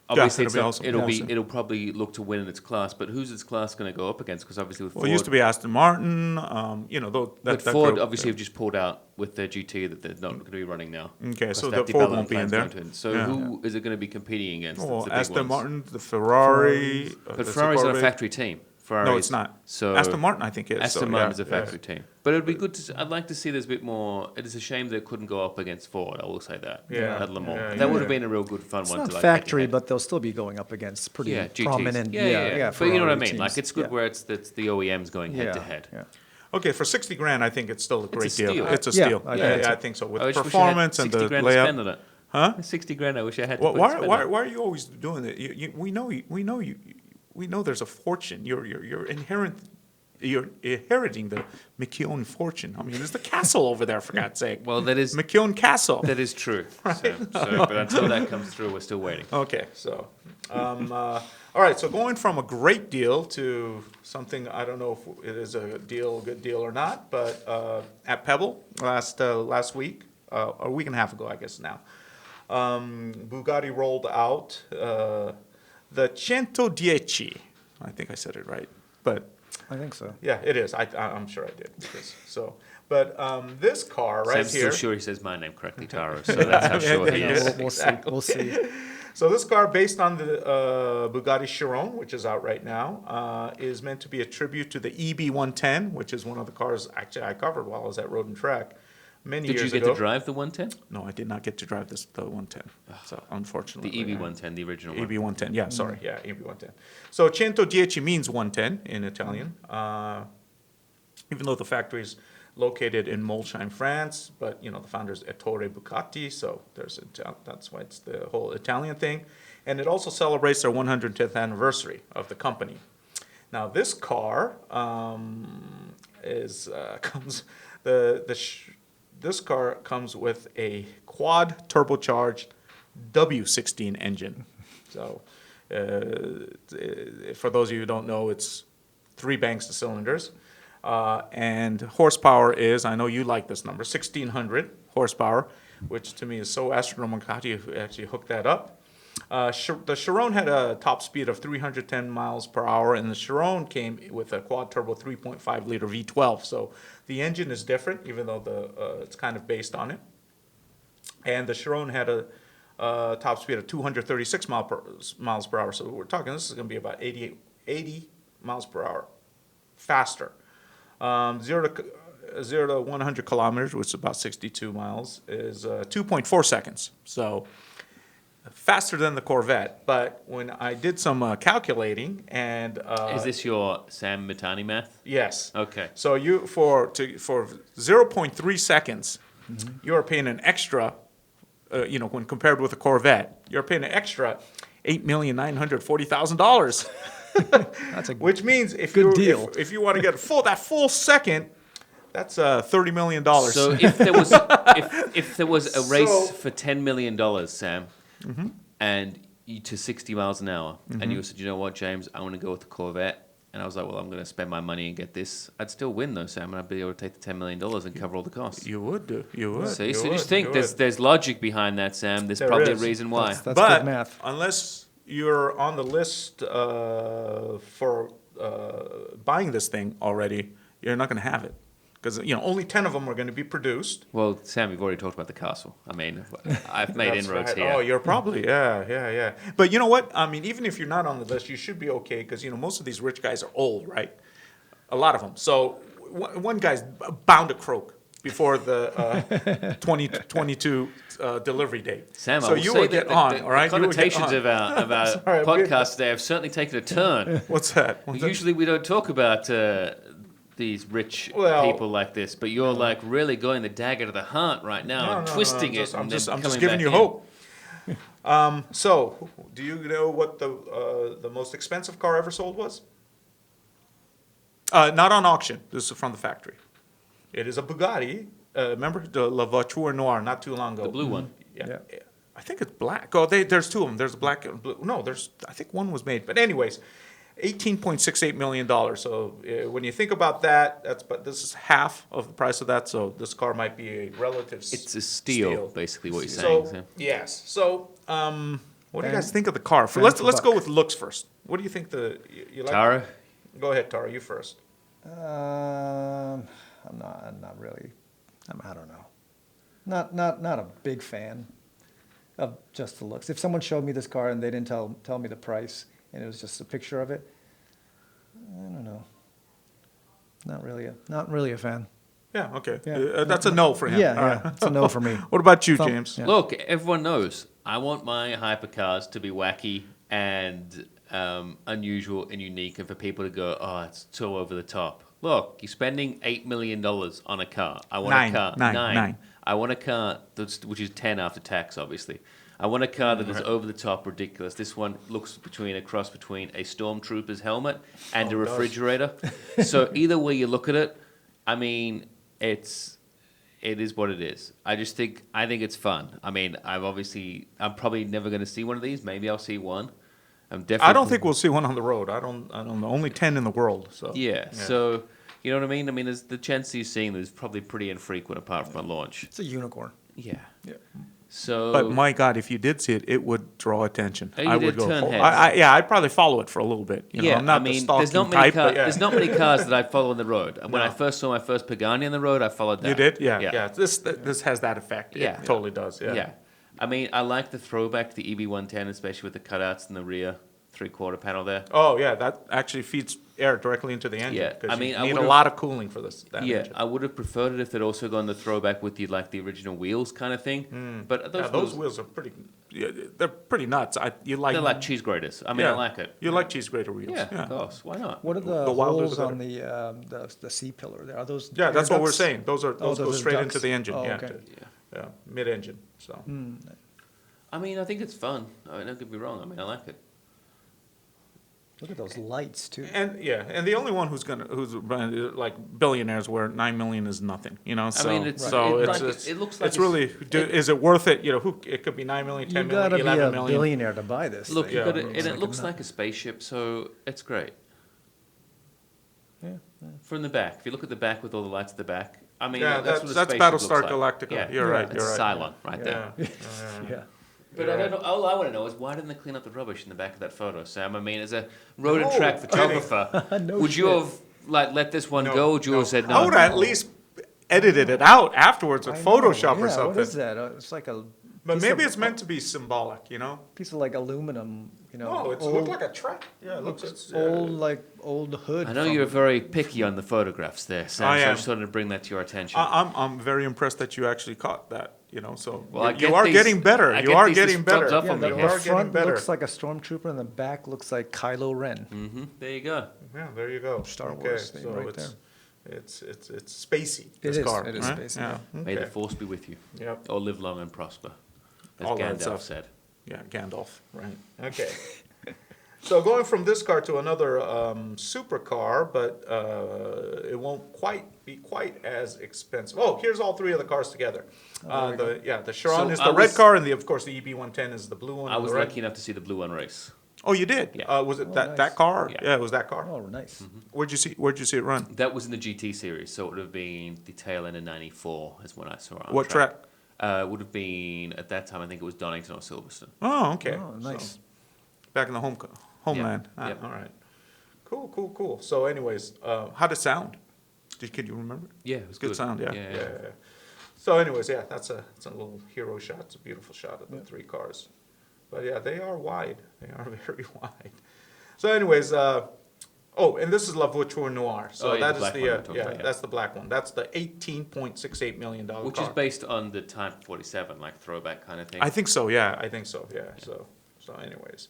Yeah, Obviously, that'd be awesome. it'll Awesome. it'll probably look to win in its class, but who's its class going to go up against? Because obviously with Well, Ford, it used to be Aston Martin. but Ford obviously have just pulled out with their GT that they're not going to be running now. Okay, Because so that the Ford development won't be in plan's there. going to end. So Yeah. who is it going to be competing against? Oh, That's the big Aston ones? Martin, the Ferrari. But the Ferrari's not a Corvette. factory team. Ferrari No, is- it's not. So Aston Martin, I think, is. Aston so, Martin yeah, is a factory team. But it'd be good to. I'd like to see there's a bit more. It is a shame they couldn't go up against Ford. I will say that. Yeah. At Le Mans, Yeah, that yeah, would have yeah. been a real good fun It's one not to like factory, head-to-head. but they'll still be going up against pretty Yeah, GTs. prominent. Yeah. But you know what I Ferrari mean? teams. Like it's good Yeah. where it's the OEMs going head to head. Yeah. Okay, for 60 grand, I think it's still a great deal. steal. It's a Yeah, steal. I Yeah, think so. I think so. With I wish I had performance and 60 the grand to spend layout. on it. Huh? 60 grand. I wish I had. Well, to why, spend on why, it. why are you always doing that? We know there's a fortune. Your inherent you're inheriting the McKeon fortune. I mean, there's the castle over there, for God's sake. Well, that is McKeon Castle. that is true. But until that comes through, we're still waiting. Okay, so, all right, so going from a great deal to something, I don't know if it is a good deal or not, but at Pebble last week, a week and a half ago, I guess now, Bugatti rolled out the Cintodieci. I think I said it right, but I think so. yeah, it is. I'm sure I did. So, but this car right Sam's here. still sure he says my name correctly, Taro. So that's how sure he is. We'll see. We'll see. So this car, based on the Bugatti Chiron, which is out right now, is meant to be a tribute to the EB110, which is one of the cars actually I covered while I was at Road and Track many Did years you ago. get to drive the 110? No, I did not get to drive the 110. So unfortunately, The EB110, the original one. EB110. Yeah, sorry. Yeah, EB110. So Cintodieci means 110 in Italian. Even though the factory is located in Molsheim, France, but the founder's Ettore Bugatti, so that's why it's the whole Italian thing. And it also celebrates their 110th anniversary of the company. Now this car this car comes with a quad turbocharged W16 engine. So for those of you who don't know, it's 3 banks of cylinders. And horsepower is, I know you like this number, 1,600 horsepower, which to me is so astronomical. How do you actually hook that up? The Chiron had a top speed of 310 miles per hour, and the Chiron came with a quad turbo 3.5 liter V12. So the engine is different, even though it's kind of based on it. And the Chiron had a top speed of 236 miles per hour. So we're talking, this is going to be about 80 miles per hour faster. 0 to 100 kilometers, which is about 62 miles, is 2.4 seconds. So faster than the Corvette. But when I did some calculating, and Is this your Sam Mitani math? yes, Okay. so you for 0.3 seconds, you are paying an extra. When compared with a Corvette, you're paying an extra $8,940,000. That's a Which means if Good you deal. if you want to get that full second, that's $30 million. So if there was a race So- for $10 million, Sam, and you to 60 miles an hour, and you said, you know what, James, I want to go with the Corvette, and I was like, well, I'm going to spend my money and get this, I'd still win though, Sam, and I'd be able to take the $10 million and cover all the costs. You would do. You would. So you just would, think you there's logic behind that, Sam. There's There probably is. a reason why. That's but good math. unless you're on the list for buying this thing already, you're not going to have it. Because only 10 of them are going to be produced. Well, Sam, we've already talked about the castle. I mean, I've made That's inroads right. here. Oh, you're probably, yeah. But you know what? I mean, even if you're not on the list, you should be okay because, most of these rich guys are old, right? A lot of them. So one guy's bound to croak before the 2022 delivery date. Sam, so I will you say will that get the, on, the, all right? the You will get connotations on. of our Sorry, podcast today have certainly taken a turn. What's that? Usually we don't talk about these rich Well- people like this, but you're like really going the dagger to the heart right now and twisting it. I'm and just then giving coming you back in. hope. So, do you know what the most expensive car ever sold was? Not on auction. This is from the factory. It is a Bugatti. Remember the La Voiture Noire? Not too long ago. The blue one. Yeah. I think it's black. Oh, there's 2 of them. There's a black and blue. No, I think one was made. But anyways, $18.68 million. So when you think about that, but this is half of the price of that. So this car might be a relative. It's a steal, basically, what you're So saying. Sam. yes. So what do you guys think of the car? Bang Let's for go buck. with looks first. What do you think you like? Tara? Go ahead, Tara. You first. I'm not really. I don't know. Not a big fan of just the looks. If someone showed me this car and they didn't tell me the price and it was just a picture of it, I don't know. Not really a fan. Yeah. Okay. Yeah. That's a no for him. Yeah, All yeah, it's a no for me. What about you, Thumb- James? Yeah. Look, everyone knows I want my hypercars to be wacky and unusual and unique, and for people to go, oh, it's so over the top. Look, you're spending $8 million on a car. I want Nine. a car. Nine. I want a car which is 10 after tax, obviously. I want a car that is over the top ridiculous. This one looks a cross between a stormtrooper's helmet and a refrigerator. So either way you look at it, I mean, it is what it is. I think it's fun. I mean, I'm probably never going to see one of these. Maybe I'll see one. I don't think we'll see one on the road. I don't know. Only 10 in the world. So yeah. So you know what I mean? I mean, there's the chance you're seeing is probably pretty infrequent apart from a launch. It's a unicorn. Yeah. Yeah. So, but my God, if you did see it, it would draw attention. Oh, you I did would go. turn heads. I'd probably follow it for a little bit. You know, yeah, I'm not I mean, the stalking there's not many type, but there's not many cars that I follow on the road. When I first saw my first Pagani on the road, I followed that. You did? Yeah. This has that effect. Yeah. It totally does. Yeah. Yeah. I mean, I like the throwback to the EB110, especially with the cutouts in the rear three-quarter panel there. Oh yeah, that actually feeds air directly into the engine. Yeah, 'cause I mean, you I need a would've- lot of cooling for this. That Yeah, engine. I would have preferred it if they'd also gone the throwback with the original wheels kind of thing. But those wheels are pretty. Yeah, they're pretty nuts. they're like cheese graters. I mean, I like it. You like cheese grater wheels? Yeah, of course. Why not? What are the The wilder the holes better. on the C pillar there? Are those? Yeah, air that's what we're ducts? saying. Those those go are straight ducts? into the engine. Oh, yeah, okay. yeah, mid-engine. So. I mean, I think it's fun. I mean, don't get me wrong. I mean, I like it. Look at those lights too. And the only one who's like billionaires where $9 million is nothing, you know. So, I mean, it's it looks like it's really is it worth it? You know, it could be $9 million, You $10 gotta million, be a $11 million. billionaire to buy this. Look, thing. you got it, Looks and it like looks a like a spaceship, so it's great. Yeah. From the back, if you look at the back with all the lights at the back, I mean, Yeah, that's what a that's spaceship Battlestar looks like. Galactica. Yeah, You're right. It's You're right. Cylon right Yeah. there. Yeah. But I don't know. All I want to know is why didn't they clean up the rubbish in the back of that photo, Sam? I mean, as a road and No track kidding. photographer, No would you shit. have let this one go? Would you have said no? I would have at least edited it out afterwards with I know. Photoshop or Yeah, something. What is that? It's like a But piece maybe of- it's meant to be symbolic, you know. piece of like aluminum, you know. No, it old, looked like a track. Yeah, it looks old hood. I know from- you're very picky on the photographs there, Sam, I so I am. just wanted to bring that to your attention. I'm very impressed that you actually caught that. You know, so Well, I you get are these- getting better. I You get are these getting better. thumbs up Yeah, on the, me You the are getting front better. looks like a stormtrooper, and the back looks like Kylo Ren. Mm-hmm. There you go. Yeah, there you go. Star Okay, Wars thing so right it's spacey. It This is, car. it is right? spacey, Yeah. May the Okay. force be with you. Yep. Or live long and prosper, as All that Gandalf stuff. said. Yeah, Gandalf. Right. Okay. So going from this car to another supercar, but it won't be quite as expensive. Oh, here's all three of the cars together. The Chiron So is I the red was- car, and of course the EB110 is the blue one. I and was the red. lucky enough to see the blue one race. Oh, you did? Yeah. Was it nice. that car? Yeah. Yeah, it was that car. Oh, nice. Where'd you see it run? That was in the GT series, so it would have been the tail end of '94 is when I saw it on What track? It would have been, at that time, I think it was Donington or Silverstone. Oh, okay. Oh, nice. So, back in the homeland. Yeah. Yep. All right. Cool. So, anyways, how'd it sound? Can you remember? Yeah, it was Good good. sound. Yeah. Yeah. So, anyways, that's a little hero shot. It's a beautiful shot of the three cars. But yeah, they are wide. They are very wide. So, anyways, and this is La Voiture Noire. So Oh, yeah, that the is black the one we're talking about, yeah. that's the black one. That's the $18.68 million car. Which is based on the Type 47, like throwback kind of thing. I think so. Yeah, I think so. Yeah. So anyways,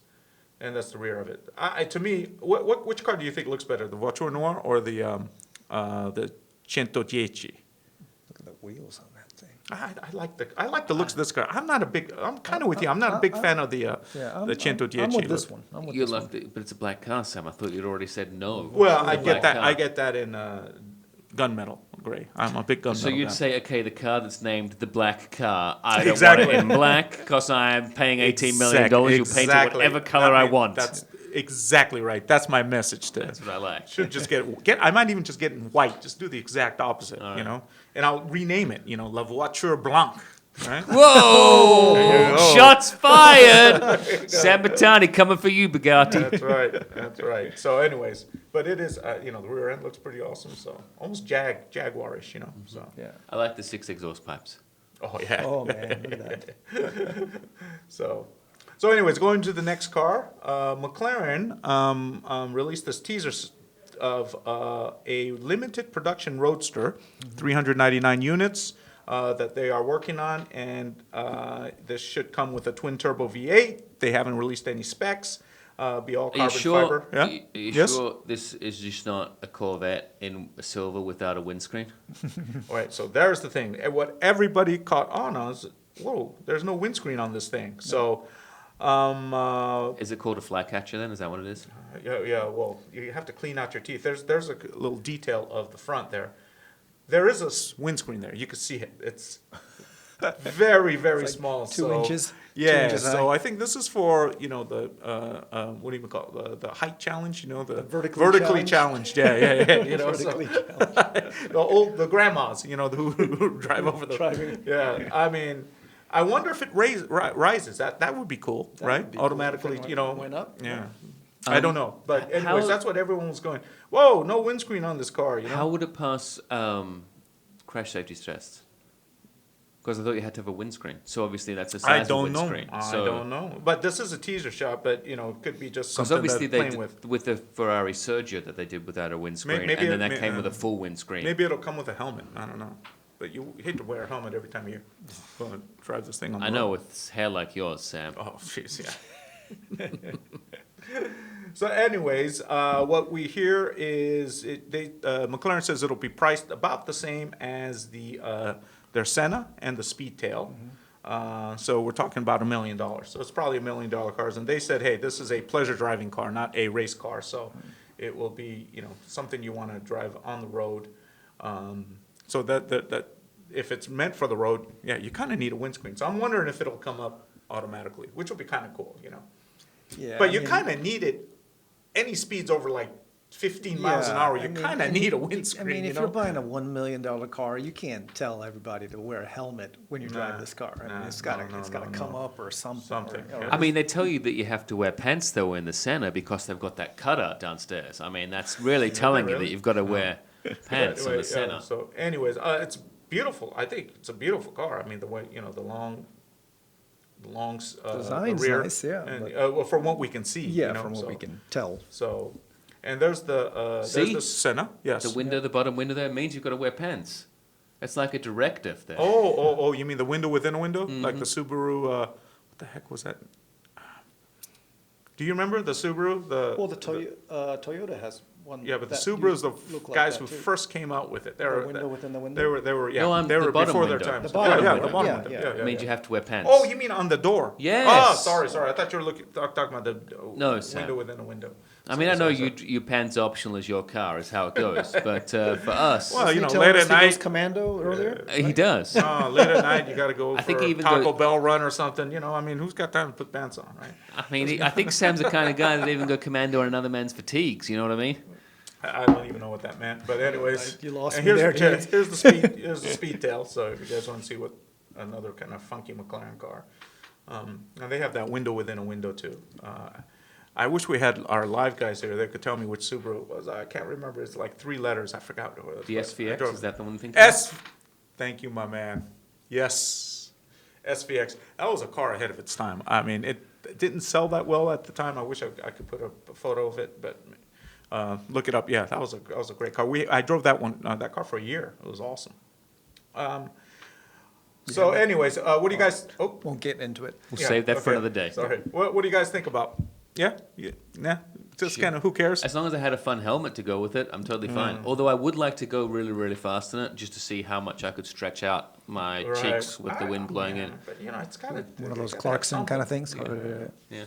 and that's the rear of it. To me, which car do you think looks better, the Voiture Noire or the Cintodieci? Look at the wheels on that thing. I like the looks of this car. I'm kind of with you. I'm not a big fan of the Cintodieci. I'm with this one. I'm with You this one. loved it, but it's a black car, Sam. I thought you'd already said no. Well, It's a I get black that. car. I get that in gunmetal gray. I'm a big gunmetal. So you'd guy. say, okay, the car that's named the black car, I don't Exactly. want it in black because I'm paying $18 million. You paint it whatever color I want. That's exactly right. That's my message to. That's what I like. Should just get. I might even just get in white. Just do the exact opposite. All right. You know, and I'll rename it. You know, La Voiture Blanc. Right? Whoa! go. Shots fired! Sam Mitani coming for you, Bugatti. That's right. So, anyways, but it is. The rear end looks pretty awesome. So almost Jaguarish. You know. So. Yeah. I like the 6 exhaust pipes. Oh yeah. Oh man, look at that. So anyways, going to the next car, McLaren released this teaser of a limited production Roadster, 399 units that they are working on, and this should come with a twin turbo V8. They haven't released any specs. Be all Are you carbon sure? fiber. Yeah. Are you Yes? sure this is just not a Corvette in silver without a windscreen? All right. So there's the thing. And what everybody caught on whoa, there's no windscreen on this thing. So, Is it called a flycatcher then? Is that what it is? yeah. Well, you have to clean out your teeth. There's a little detail of the front there. There is a windscreen there. You can see it. It's very, very small. 2 inches. 2 Yeah. inches So high. I think this is for the what do you call it? The height challenge. The vertically challenged. Yeah. Vertically challenged. The grandmas. Who drive over the. Driving. Yeah. I mean, I wonder if it rises. That would be cool, right? would be cool Automatically, if it went up. Yeah. I don't know, but anyways, how- that's what everyone was going. Whoa, no windscreen on this car. How would it pass crash safety tests? Because I thought you had to have a windscreen. So obviously that's a I size don't of know. windscreen. I don't know. But this is a teaser shot. But it could be just Because something obviously they're they playing did, with. the Ferrari Sergio that they did without a windscreen, Maybe and then it- that came with a full windscreen. Maybe it'll come with a helmet. I don't know. But you hate to wear a helmet every time you go and drive this thing on the I know road. with hair like yours, Sam. Oh, jeez, yeah. So, anyways, what we hear is McLaren says it'll be priced about the same as their Senna and the Speedtail. So we're talking about $1 million. So it's probably $1 million cars. And they said, hey, this is a pleasure driving car, not a race car. So it will be, something you want to drive on the road. So that if it's meant for the road, yeah, you kind of need a windscreen. So I'm wondering if it'll come up automatically, which will be kind of cool, Yeah, But you kind of need it. Any speeds over like 15 miles an hour, you kind of need a windscreen. I mean, if you're buying a $1 million car, you can't tell everybody to wear a helmet when you drive this car. I mean, it's got to come up or something. Something, or- yeah. I mean, they tell you that you have to wear pants though in the Senna because they've got that cutout downstairs. I mean, that's really telling you that really? you've got to wear pants on Anyway, the Senna. So, anyways, it's beautiful. I think it's a beautiful car. I mean, the way the long Design's rear, nice, yeah, and, but- well, from what we can see, Yeah, from what so, we can tell. So, and there's the See? Senna. Yes. The window, the bottom window there means you've got to wear pants. It's like a directive there. Oh! You mean the window within a window, Mm-hmm. like the Subaru? What the heck was that? Do you remember the Subaru? Well, the Toyota has one. Yeah, but the that Subarus, the look like guys that who too. first came out with it. They The were window within the window? They were yeah. No, they the were bottom before their window. time. The bottom yeah, window. the bottom Yeah, window. yeah. Yeah, Means yeah. you have to wear pants. Oh, you mean on the door? Yes. Oh, sorry. I thought you were talking about the No, Sam. window within a window. I mean, I know Sorry. you pants optional as your car is how it goes, but for us, Well, Didn't he tell late us at he goes night. commando earlier? he does. Late at night, you got to go I think for he a even Taco go- Bell run or something. I mean, who's got time to put pants on, right? I mean, I think Sam's the kind of guy that even go commando on another man's fatigues. You know what I mean? I don't even know what that meant, but anyways. You lost and me here's, there, yeah, James. here's the Speedtail. So if you guys want to see what another kind of funky McLaren car, and they have that window within a window too. I wish we had our live guys here. They could tell me which Subaru it was. I can't remember. It's like 3 letters. I forgot what it was. The but I SVX, drove- is that the one thing? Thank you, my man. Yes, SVX. That was a car ahead of its time. I mean, it didn't sell that well at the time. I wish I could put a photo of it, but look it up. Yeah, that was a great car. I drove that car for a year. It was awesome. So, anyways, what do you guys? Oh, Won't get into it. We'll yeah, save that for okay. another day. Sorry. What do you guys think about? Yeah, nah. Just kind of who cares? As long as I had a fun helmet to go with it, I'm totally fine. Although I would like to go really, really fast in it just to see how much I could stretch out my Right. cheeks with the wind blowing in. But it's kind of One of those Clarkson kind of things. Yeah.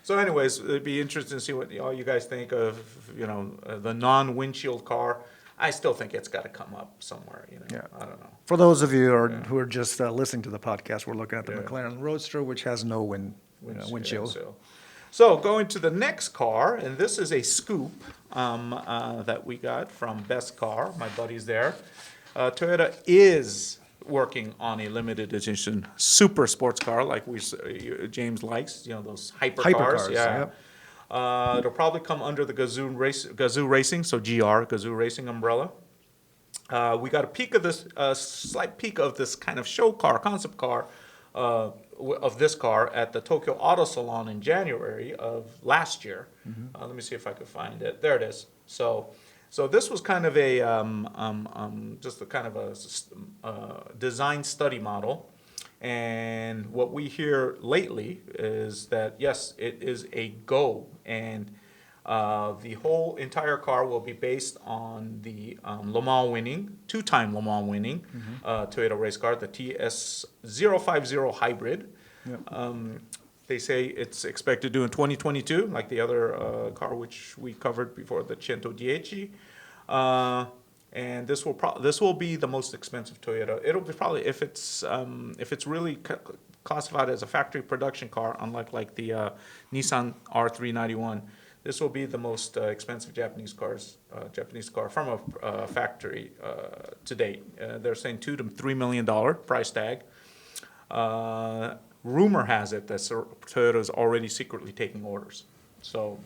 So, anyways, it'd be interesting to see what all you guys think of, the non-windshield car. I still think it's got to come up somewhere. Yeah. I don't know. For those of you who are just listening to the podcast, we're looking at the Yeah. McLaren Roadster, which has no windshield. So going to the next car, and this is a scoop that we got from Best Car. My buddy's there. Toyota is working on a limited edition super sports car, like James likes. Those hypercars. Hypercars, Yeah. yep. It'll probably come under the Gazoo Racing, so Gazoo Racing umbrella. We got a slight peek of this kind of show car, concept car, of this car at the Tokyo Auto Salon in January of last year. Let me see if I can find it. There it is. So this was kind of a just a kind of a design study model. And what we hear lately is that, yes, it is a go. And The whole entire car will be based on the two-time Le Mans winning Toyota race car, the TS050 Hybrid. Yep. They say it's expected to do in 2022, like the other car which we covered before, the Cintodieci. And this will be the most expensive Toyota. It'll be probably, if it's really classified as a factory production car, unlike like the Nissan R391. This will be the most expensive Japanese car from a factory to date. They're saying $2 to $3 million price tag. Rumor has it that Toyota is already secretly taking orders. So,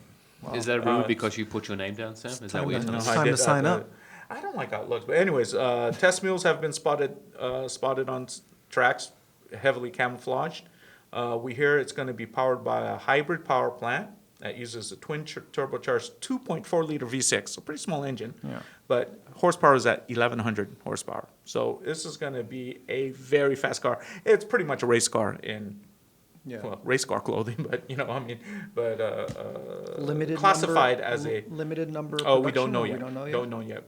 Is that a rumor because you put your name down, Sam? Is that what you're to- telling It's us? time to sign up. I don't like how it looks, but anyways, test mules have been spotted on tracks, heavily camouflaged. We hear it's going to be powered by a hybrid power plant that uses a twin turbocharged 2.4 liter V6, so pretty small engine. Yeah. But horsepower is at 1,100 horsepower. So this is going to be a very fast car. It's pretty much a race car in race car clothing, but Limited classified number, as a. limited number. Oh, we don't production, know or yet. We don't know yet. Don't know yet.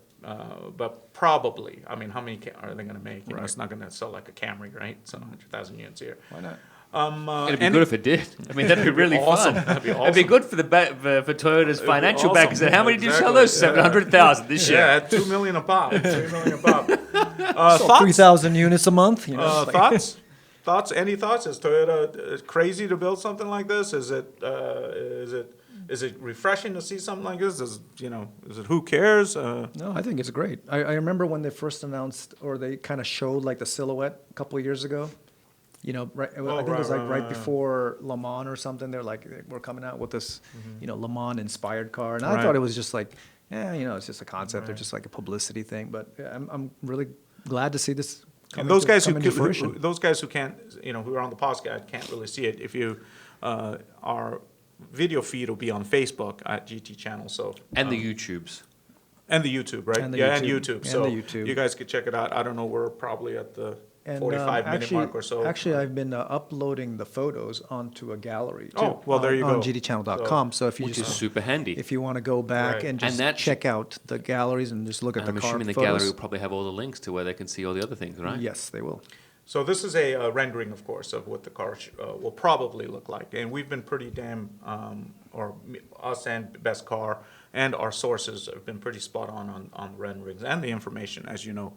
But probably. I mean, how many are they going to make? You know, Right. it's not going to sell like a Camry, right? Sell 100,000 units here. Why not? It'd be good if it did. I mean, that'd be really awesome. fun. That'd be It'd awesome. be good for for Toyota's financial awesome. backers. And how many did you sell Exactly. those? 700,000 this year. Yeah, 2 million a pop. 3 million a pop. So Thoughts? 3,000 units a month. You know, like- Thoughts? Thoughts? Any thoughts? Is Toyota crazy to build something like this? Is it refreshing to see something like this? Is it who cares? No, I think it's great. I remember when they first announced, or they kind of showed like the silhouette a couple of years ago. You know, I think it was like right before Le Mans or something. They're like, we're coming out with this, Le Mans inspired car, and I Right. thought it was just like, it's just a concept or just like a publicity thing. But I'm really glad to see this. And those guys come into fruition. who can't, who are on the podcast can't really see it. If you, our video feed will be on Facebook at GT Channel. So And the YouTubes. and the YouTube, right? And the And YouTube. YouTube. And So the YouTube. you guys could check it out. I don't know. We're probably at the And 45-minute mark or so. Actually, I've been uploading the photos onto a gallery too. Oh, well, there you on go. GTchannel.com. So if you Which is just super handy. if you want to go back Right. and just that- check out the galleries and just look at And I'm the car assuming the photos. gallery will probably have all the links to where they can see all the other things, right? Yes, they will. So this is a rendering, of course, of what the car will probably look like. And we've been pretty us and Best Car and our sources have been pretty spot on the renderings and the information. As you know,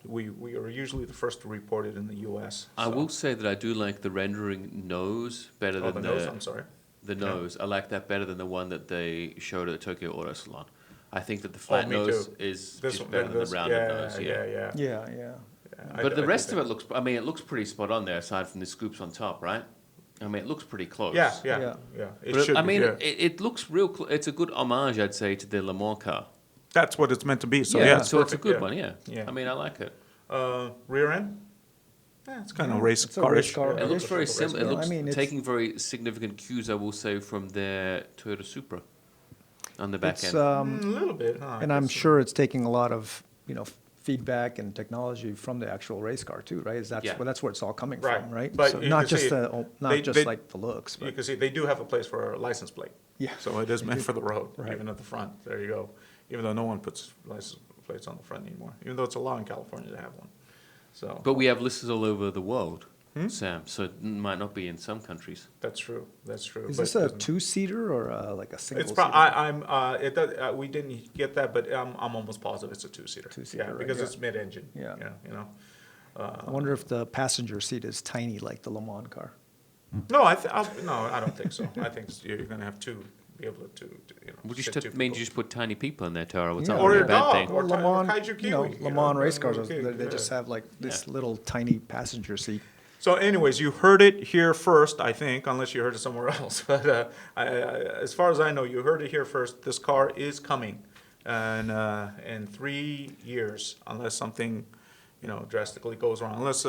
we are usually the first to report it in the U.S. I will say that I do like the rendering nose better Oh, than the nose, I'm sorry. the nose. I like that better than the one that they showed at the Tokyo Auto Salon. I think that the flat me nose too. is This just one, better than this- the rounded nose. Yeah. Yeah. But the rest of it looks, it looks pretty spot on there, aside from the scoops on top, right? I mean, it looks pretty close. Yeah. It But should I be, mean, yeah. it looks real. It's a good homage, I'd say, to the Le Mans car. That's what it's meant to be. So yeah, yeah, so it's a perfect, good yeah. one. Yeah. Yeah. I mean, I like it. Rear end? Yeah, it's kind of Yeah, race it's a race car-ish. car. Yeah. It looks very race similar. It car. looks I mean, it's- taking very significant cues, I will say, from their Toyota Supra on the back It's, end. A little bit, huh? and I'm It's, sure it's taking a lot of feedback and technology from the actual race car too, right? Yeah. That's where it's all coming Right. from, right? But So you not can just see they- like the looks, You but can see they do have a place for a license plate. Yeah. So it is meant for the road, Right. even at the front. There you go. Even though no one puts license plates on the front anymore, even though it's a law in California to have one. So But we have listeners all over the world, Sam, so it might not be in some countries. that's true. That's true. is But this a isn't- two-seater or like a single? It's seater? it does, we didn't get that, but I'm almost positive it's a two-seater. Two-seater, Yeah, right, because yeah. it's mid-engine. Yeah. Yeah. I wonder if the passenger seat is tiny like the Le Mans car. No, no, I don't think so. I think you're going to have be able to Would you sit just two mean people. you just put tiny people in there, Taro? It's Yeah. not Or really your a bad dog, thing. or Le Mans, Kaiju Kiwi, Le Mans race cars, okay, they just have like this Yeah. little tiny passenger seat. So anyways, you heard it here first, I think, unless you heard it somewhere else. But as far as I know, you heard it here first. This car is coming in 3 years, unless something, drastically goes wrong. Unless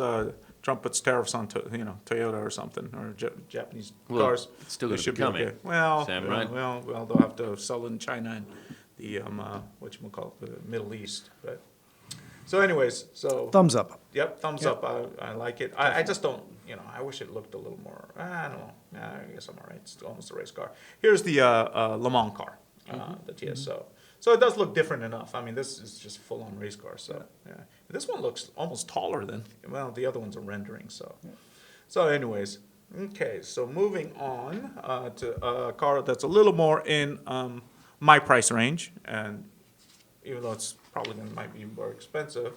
Trump puts tariffs on, Toyota or something, or Japanese Well, cars. it's still they gonna should be coming, Well, Sam, right? well, they'll have to sell it in China and the the Middle East. But so, anyways, so. Thumbs up. Yep, thumbs Yep. up. I like it. I just don't I wish it looked a little more. I don't know. I guess I'm all right. It's almost a race car. Here's the LeMans car, the TSO. So it does look different enough. I mean, this is just full on race car. So yeah, this one looks almost taller than the other ones are rendering. So, so anyways, okay. So moving on to a car that's a little more in my price range, and even though it's probably might be more expensive,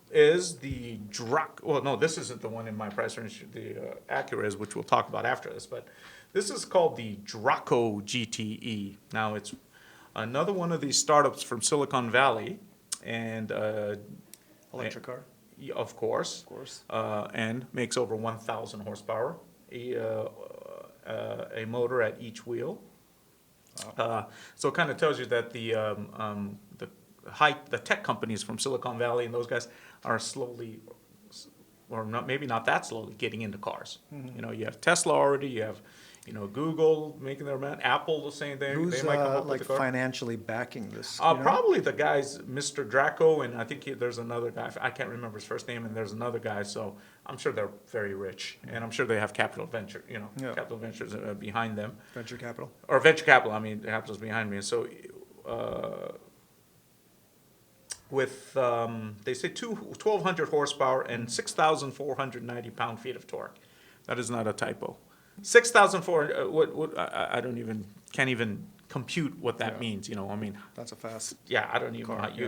is the Drako. Well, no, this isn't the one in my price range. The Acura is, which we'll talk about after this. But this is called the Drako GTE. Now it's another one of these startups from Silicon Valley, and Electric car. of course, and makes over 1,000 horsepower. A motor at each wheel. So it kind of tells you that the tech companies from Silicon Valley and those guys are slowly, or not, maybe not that slowly, getting into cars. You have Tesla already. You have, Google making their man. Apple the same thing. Who's they might come up like with the car. financially backing this? Probably the guys, Mr. Drako, and I think there's another guy. I can't remember his first name, and there's another guy. So I'm sure they're very rich, and I'm sure they have capital ventures behind them. Venture capital. Or venture capital. I mean, capital's behind me. So with they say 1,200 horsepower and 6,490 pound-feet of torque. That is not a typo. 6,400. Can't even compute what that means. I mean, That's a fast. yeah, I don't even know how you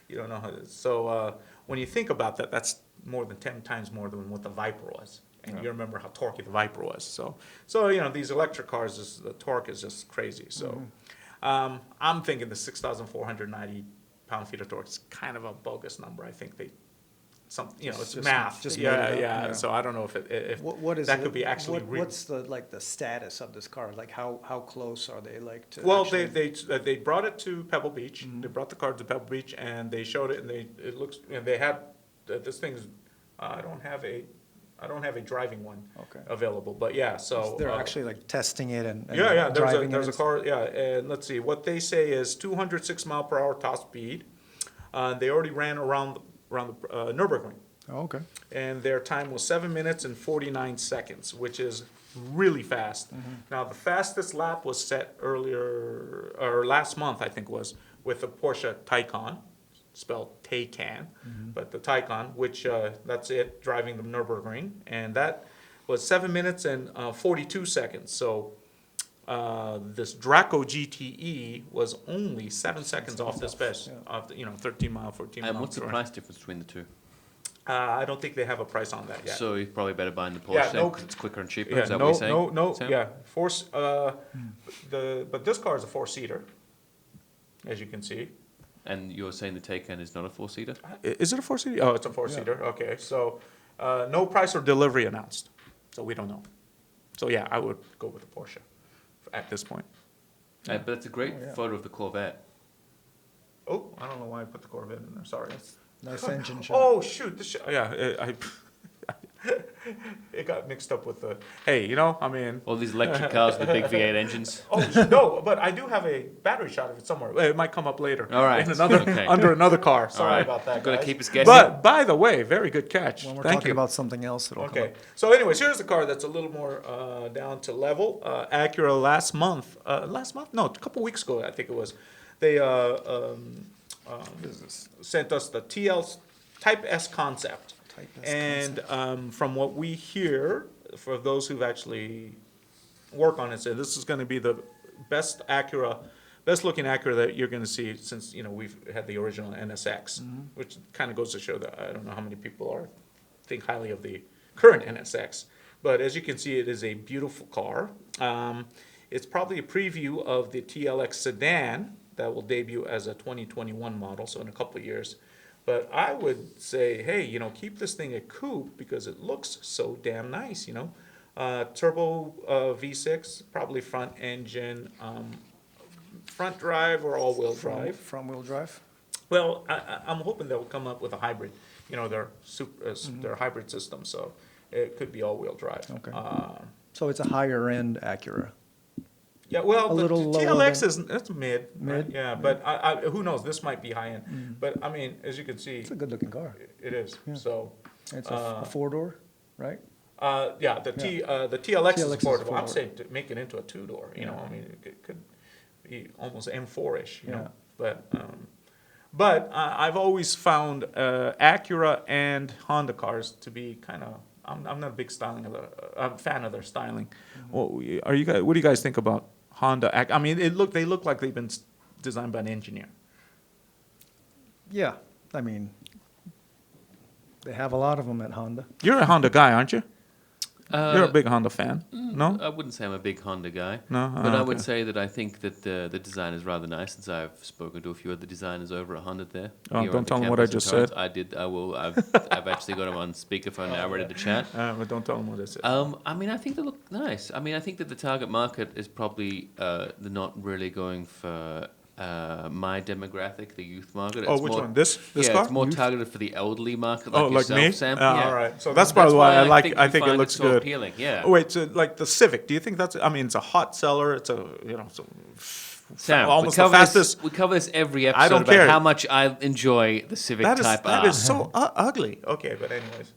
don't know how. So when you think about that, that's more than 10 times more than what the Viper was. And you remember how torquey the Viper was. So these electric cars, the torque is just crazy. So I'm thinking the 6,490 pound-feet of torque is kind of a bogus number. I think it's math. Just yeah. So I don't know if What is that could be actually real. What's the status of this car? Like how close are they to? Well, actually... they brought it to Pebble Beach. They brought the car to Pebble Beach, and they showed it, and it looks. And they had this thing's. I don't have a driving one available, but yeah. So they're actually testing it and There's a car. Yeah, and let's see. What they say is 206 mile per hour top speed. They already ran around the Nürburgring. Oh, okay. And their time was 7 minutes and 49 seconds, which is really fast. Now, the fastest lap was set last month, I think was, with the Porsche Taycan, spelled Taycan, but the Taycan, which that's it, driving the Nürburgring. And that was 7 minutes and 42 seconds. So this Drako GTE was only 7 seconds off this best, off the, 13 mile, 14 mile. And what's the price difference between the two? I don't think they have a price on that yet. So you're probably better buying the Porsche because it's quicker and cheaper. Is that no, what you're saying? Sam? Yeah, but this car is a 4-seater, as you can see. And you're saying the Taycan is not a 4-seater? Is it a 4-seater? Oh, it's a 4-seater. Okay, so no price or delivery announced, so we don't know. So yeah, I would go with the Porsche at this point. But it's a great photo of the Corvette. Oh, I don't know why I put the Corvette in there. Sorry. Nice engine shot. Oh shoot! It got mixed up with the. Hey, I mean. All these electric cars with the big V8 engines. Oh no! But I do have a battery shot of it somewhere. It might come up later. All right. Under another car. Sorry about that. Got to keep us guessing. But by the way, very good catch. When we're Thank talking you. about something else, it'll come Okay. up. So, anyways, here's the car that's a little more down to level. Acura last month? No, a couple weeks ago, I think it was. They sent us the Type S Concept. Type S And from what we hear, for those who've actually worked on it, say this is going to be the best looking Acura that you're going to see since we've had the original NSX, which kind of goes to show that I don't know how many people think highly of the current NSX. But as you can see, it is a beautiful car. It's probably a preview of the TLX sedan that will debut as a 2021 model, so in a couple of years. But I would say, hey, keep this thing a coupe because it looks so damn nice, Turbo V6, probably front engine, front drive or all-wheel drive. Front-wheel drive? Well, I'm hoping they'll come up with a hybrid, their hybrid system, so it could be all-wheel drive. Okay. So it's a higher-end Acura. Yeah, well, A the little lower TLX that's mid. Mid? Right? Yeah, but I who knows? This might be high-end. But, I mean, as you can see, It's a good-looking car. it is. Yeah. So It's a four-door? right? Yeah, the TLX is TLX is affordable. I'm affordable. saying to make it into a two-door. You know, I mean, it could be almost M4-ish. You know, but I've always found Acura and Honda cars to be kind of. I'm not a big styling of I'm a fan of their styling. Well, are you guys? What do you guys think about Honda? I mean, they look like they've been designed by an engineer. Yeah, I mean, they have a lot of them at Honda. You're a Honda guy, aren't you? You're a big Honda fan, no? I wouldn't say I'm a big Honda guy. No? But I Okay. would say that I think that the design is rather nice, since I've spoken to a few of the designers over at Honda there. Oh, here don't on the tell them what I campus just in Torrance. said. I did. I will. I've actually got them on speakerphone now, ready to chat. But don't tell them what it is. I mean, I think they look nice. I mean, I think that the target market is probably they're not really going for my demographic, the youth market. Oh, It's which more, one? This yeah, car? it's more targeted for the elderly market, like Oh, like yourself, me? Sam. All right. So that's probably why I like. I think it looks so good. appealing. Yeah. Oh, wait, so like the Civic. Do you think that's? I mean, it's a hot seller. It's a Sam, almost we the cover fastest. This, we cover this every episode I don't about care. how much I enjoy the Civic Type that R. is so ugly. Okay, but anyways,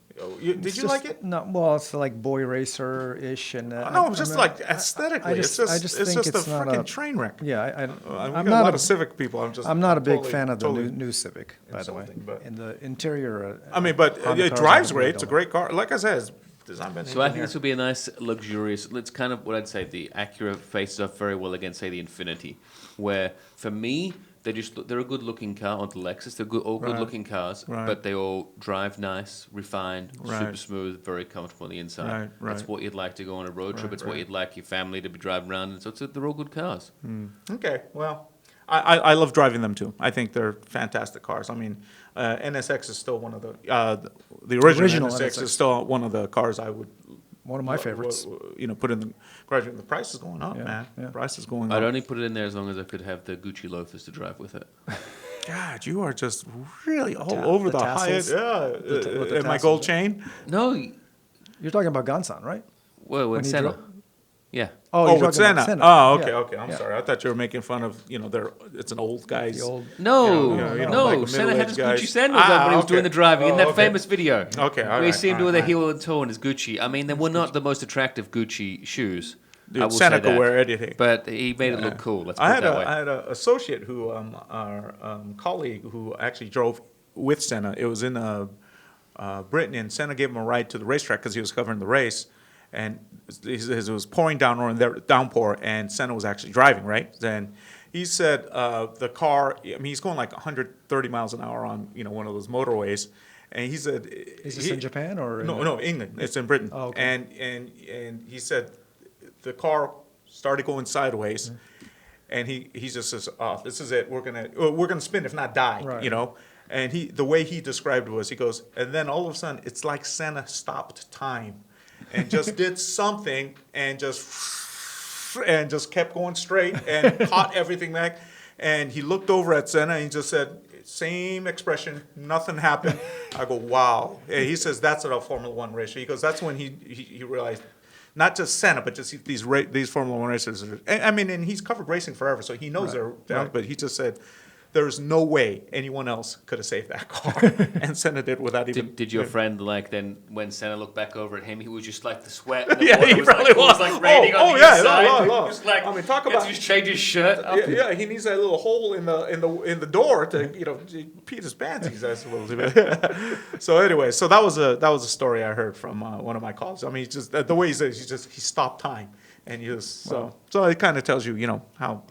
did you like it? No, well, it's like boy racer-ish, and No, just like aesthetically. I just it's think just it's a not freaking a- train wreck. Yeah, We I'm got a not lot of Civic people. I'm not a big totally- fan of the totally- new Civic, by the way. insulting, but- In the interior, I mean, but Honda it cars drives are great. weird It's a on great car. Like I said, it's designed by an So I think engineer. this will be a nice, luxurious. It's kind of what I'd say. The Acura faces off very well against, say, the Infiniti, where for me they're a good-looking car. On the Lexus, they're all good-looking cars, Right. but they all drive nice, refined, Right. super smooth, very comfortable on the inside. Right, That's right. what you'd like to go on a road trip. Right, It's what right. you'd like your family to be driving around. And so they're all good cars. Okay, well, I love driving them too. I think they're fantastic cars. I mean, NSX is still one of the original NSX is still one of the cars I would. one of my favorites. Put in the garage. The price is going up, Yeah, man. yeah. The price is going I'd up. only put it in there as long as I could have the Gucci loafers to drive with it. God, you are just really all ta- over the the high end. tassels. Yeah, with the and my tassels, gold yeah. chain. No, You're talking about Gansan, right? well, When with he Senna. drove- Yeah. Oh, you're with talking about Senna. Senna. Oh, okay, Yeah, okay. I'm yeah. sorry. I thought you were making fun of it's an old guy's. The old, No, you know, no. like a Senna had middle-aged his guys. Gucci sandals on when he was okay. doing the driving in Oh, that okay. famous video. Okay, all where you right, see him all doing right, the heel and toe in his Gucci. I mean, they were not the most attractive Gucci shoes. I Dude, will Senna say could that. wear anything. But he made it look cool. Let's put I it had that way. I had an associate who, our colleague, who actually drove with Senna. It was in Britain, and Senna gave him a ride to the racetrack because he was covering the race, and he says it was pouring downpour, and Senna was actually driving, right? Then he said the car. I mean, he's going like 130 miles an hour on one of those motorways, and he said, is this in Japan or No, England. It's in Britain. Oh, okay. And he said the car started going sideways, and he just says, "Oh, this is it. We're gonna spin, if not die." Right. And the way he described it was, he goes, and then all of a sudden, it's like Senna stopped time, and just did something, and just kept going straight, and caught everything back. And he looked over at Senna, and he just said, same expression, nothing happened. I go, wow. And he says that's at a Formula One race. He goes, that's when he realized, not just Senna, but just these Formula One racers. I mean, and he's covered racing forever, so he knows they're. Right. But he just said, there's no way anyone else could have saved that car, and Senna did without even. Did your friend then when Senna looked back over at him, he was just like the sweat? And the Yeah, water he was probably was was. like raining Oh, on the yeah, inside. no. He was like, I mean, talk he had to about- just change his shirt. Yeah, he needs that little hole in the door to pee his pants. He says a little bit. So anyway, so that was a story I heard from one of my colleagues. I mean, he just the way he says he stopped time, and he just so it kind of tells you how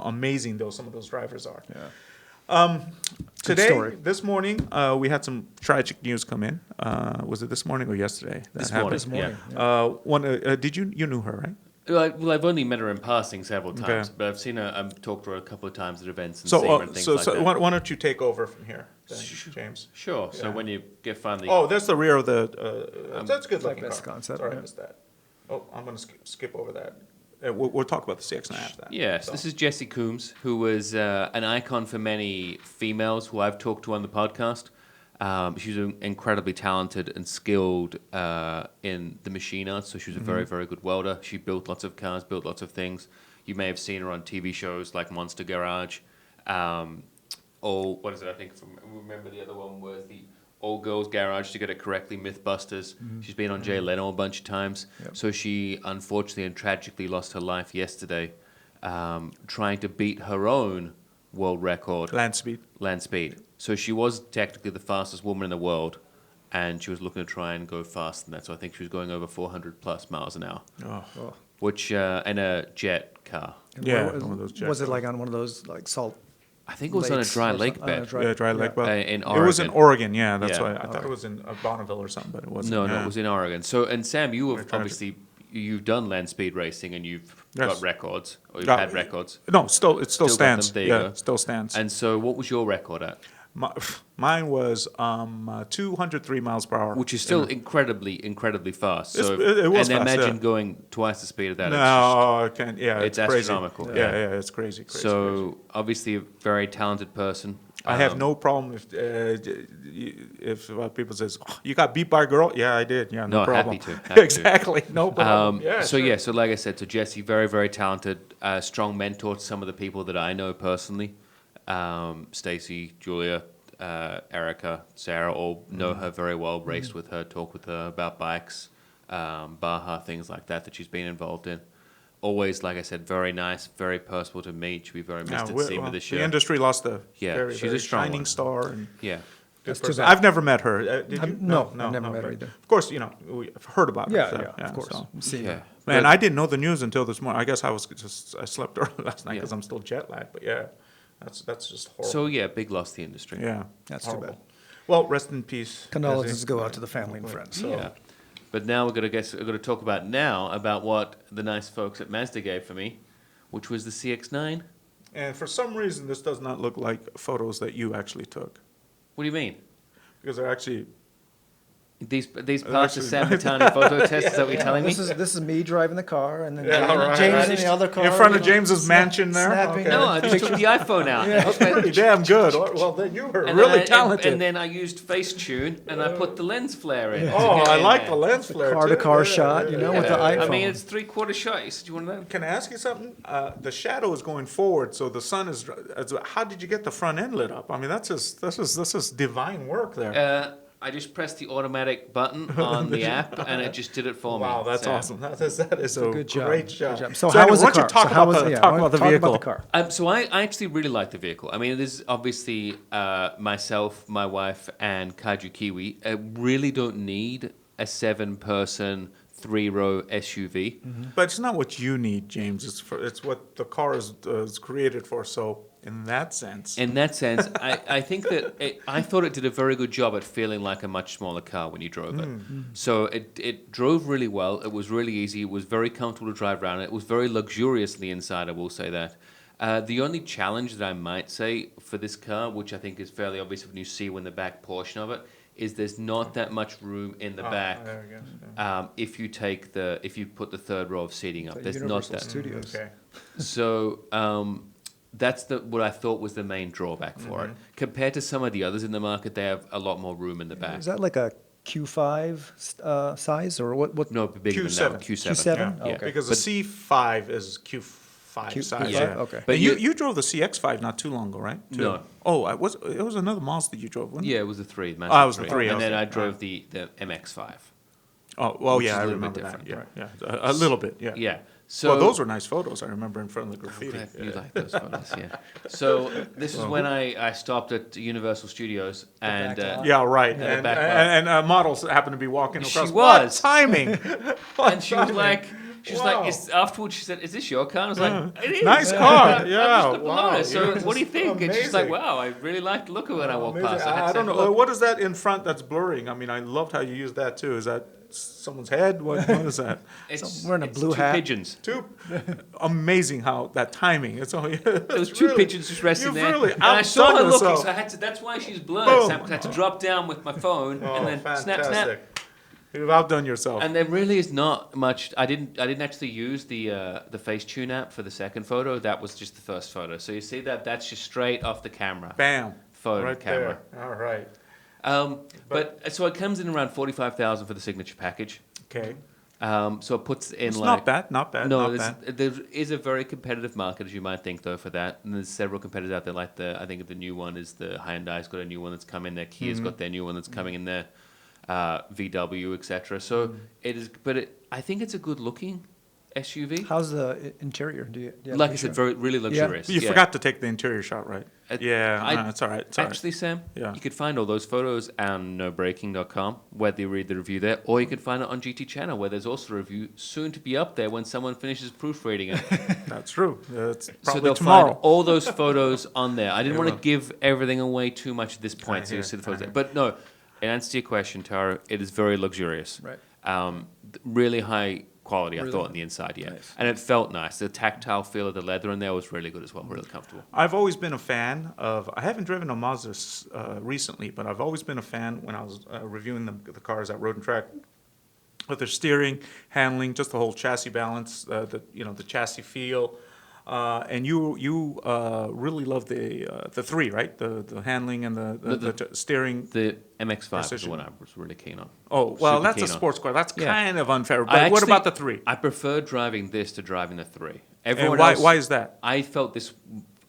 amazing some of those drivers are. Yeah. Today, story. this morning, we had some tragic news come in. Was it this morning or yesterday? that This happened? morning, yeah. Did you knew her, right? Well, I've only met her in passing several times, Okay. but I've seen her. I've talked to her a couple of times at events and seen her and things like that. why don't you take over from here, then, James? Sure. So Yeah. when you get finally, Oh, that's the rear of the. That's a good looking Type S car. Concept, Sorry, I yeah. missed that. Oh, I'm going to skip over that. We'll talk about the CX-9 after that. yes, So. this is Jessie Coombs, who was an icon for many females who I've talked to on the podcast. She's incredibly talented and skilled in the machine arts, so she was a very, very good welder. She built lots of cars, built lots of things. You may have seen her on TV shows like Monster Garage. Or what is it? I think remember the other one was the all-girls garage to get it correctly, Mythbusters. She's been on Jay Leno a bunch of times. Yep. So she unfortunately and tragically lost her life yesterday trying to beat her own world record. Land speed. So she was technically the fastest woman in the world, and she was looking to try and go faster than that. So I think she was going over 400 plus miles an hour, Oh. which in a jet car. And Yeah, where one of those jet was it cars. like on one of those like salt? I think it was on a lakes dry or lake something? bed. Yeah, dry lake. Well, in it was in Oregon. Oregon. Yeah, that's Yeah. why I thought it was in Bonneville or something, but it wasn't. No, yeah. it was in Oregon. So, and Sam, you have Very tragic. obviously you've done land speed racing and you've Yes. got records or you've Uh, had records. No, it still Still got stands. them, there you Yeah, go. still stands. And so, what was your record at? Mine was 203 miles per hour. Which is still incredibly fast. It's- So, it was and fast, imagine yeah. going twice the speed of that. No, I can't. Yeah, it's it's crazy. astronomical. Yeah, Yeah. it's crazy. It's just, so obviously a very talented person. I have no problem if people says, oh, you got beat by a girl. Yeah, I did. Yeah, no, No, problem. happy to. Exactly, no problem. Yeah, so sure. yeah, so like I said, so Jesse, very talented, strong mentor to some of the people that I know personally. Stacy, Julia, Erica, Sarah, all know her very well. Raced with her, talked with her about bikes, Baja, things like that she's been involved in. Always, like I said, very nice, very personable to meet. She'll be very missed at seeing with this the year. industry lost a Yeah, very, she's a very strong shining one. star. And Yeah. good That's too person. bad. I've never met her. Did you? No, I've never met her but either. Of course, we've heard about her. Yeah, so, of course. so. Seen Yeah. her. Man, But- I didn't know the news until this morning. I guess I slept early last night Yeah. because I'm still jet lagged. But yeah, that's just horrible. So yeah, big loss to the industry. yeah, That's too bad. Well, rest in peace. Condolences Izzy. go out to the family and friends. So, Yeah. But now we're gonna talk about what the nice folks at Mazda gave for me, which was the CX-9. And for some reason, this does not look like photos that you actually took What do you mean? because they're actually. These parts of actually- Sam Mitani photo test, is that what you're telling me? This is me driving the car, and then Yeah, all right. James Right. in the other car. In front of you know, James's mansion there? snapping Okay. No, I just took the iPhone out. That's pretty damn good. Well, then you were And really then I- talented. And then I used Facetune and I put the lens flare in. to oh, get I in like there. the lens flare. car-to-car too. shot, you know, with the I iPhone. mean, it's 3/4 shot. You said you want that? Can I ask you something? The shadow is going forward, so the sun is. How did you get the front end lit up? I mean, this is divine work there. I just pressed the automatic button on the app and it just did it for me. Wow, that's So- awesome. That is a Good job. great Good shot. job. So how anyway, was the why don't you car? talk So how about was- the yeah, talk why about the don't- vehicle? talk about the car. So I actually really like the vehicle. I mean, it is obviously myself, my wife, and Kaiju Kiwi really don't need a 7-person 3-row SUV. But it's not what you need, James. It's what the car is created for. So in that sense, In that sense, I think that I thought it did a very good job at feeling like a much smaller car when you drove it. So it drove really well. It was really easy. It was very comfortable to drive around. It was very luxuriously inside, I will say that. The only challenge that I might say for this car, which I think is fairly obvious when you see when the back portion of it, is there's not that much room in the back. there you go. If you put the third row of seating up, So there's Universal not that. Studios. Okay. So that's what I thought was the main drawback for it. Compared to some of the others in the market, they have a lot lot more room in the back. Is that like a Q5 size or what? No, bigger Q7. than that. Q7. Q7? Yeah, Okay. because But- the C5 is Q5 Q- size. Q5? Yeah. Okay. But But you drove the CX-5 not too long ago, right? Too. No. Oh, it was another Mazda you drove, wasn't it? Yeah, it was a 3. Oh, it was the 3, And then okay. I drove the MX-5. Oh, well, Which is yeah, a I little bit remember different, that. Yeah, right. yeah, a little bit, yeah. Yeah. So Well, those were nice photos. I remember in front of the graffiti. Glad you Yeah. like those photos, yeah. So this is when I stopped at Universal Studios and back lot. Yeah, right. Yeah, And, back lot. and models happened to be walking She across. was. What timing! What and she was timing. like, Wow. afterwards she said, "Is this your car?" I was like, "It is." Nice car, I yeah, just got the wow, loaner. So yeah, what do you think? And she's amazing. like, "Wow, I really like the look of it when I walk Amazing. past." I, had I to don't say, know. "Look." What is that in front that's blurring? I mean, I loved how you used that too. Is that someone's head? What is that? It's, wearing a it's blue two hat. pigeons. Two. Amazing how that timing. It's only. There was two pigeons just resting you've there. really and I saw her outdone looking, yourself. so I had to. That's why she's blurred. Boom. So I had to drop down with my phone Oh, and then fantastic. snap, snap. You've outdone yourself. And there really is not much. I didn't actually use the Facetune app for the second photo. That was just the first photo. So you see that that's just straight off the camera. Bam. Phone right camera. there. All right. But so it comes in around 45,000 for the signature package. Okay. So it puts in It's like not bad. no, not bad. there is a very competitive market, as you might think, though, for that. And there's several competitors out there. Like I think the new one is the Hyundai's got a new one that's coming there. Kia's got their new one that's coming in there. VW, etc. So it is, but I think it's a good looking SUV. How's the interior? Do you have Like a I said, picture? really luxurious. You Yeah. forgot to take the interior shot, right? Yeah, I- no, it's all right. It's all right. Actually, Sam, Yeah. you could find all those photos on nobreaking.com, where they read the review there, or you could find it on GT Channel, where there's also a review soon to be up there when someone finishes proofreading it. That's true. It's So probably they'll tomorrow. find all those photos on there. I didn't They want to will. give everything away too much at this point, I so you hear, see the I photos hear. there. But no, in answer to your question, Taro, it is very luxurious. Right. Really high quality, I Really? thought, on the inside, yeah. Nice. And it felt nice. The tactile feel of the leather in there was really good as well, really comfortable. I've always been a fan of. I haven't driven a Mazda recently, but I've always been a fan when I was reviewing the cars at Road and Track. With their steering, handling, just the whole chassis balance, the chassis feel, and you really love the three, right? The handling and the steering. The MX-5 is the Precision. one I was really keen on. Oh well, Super that's a keen on. sports car. That's Yeah. kind of unfair. I But what actually- about the three? I prefer driving this to driving the 3. And Everyone why? else, Why is that? I felt this.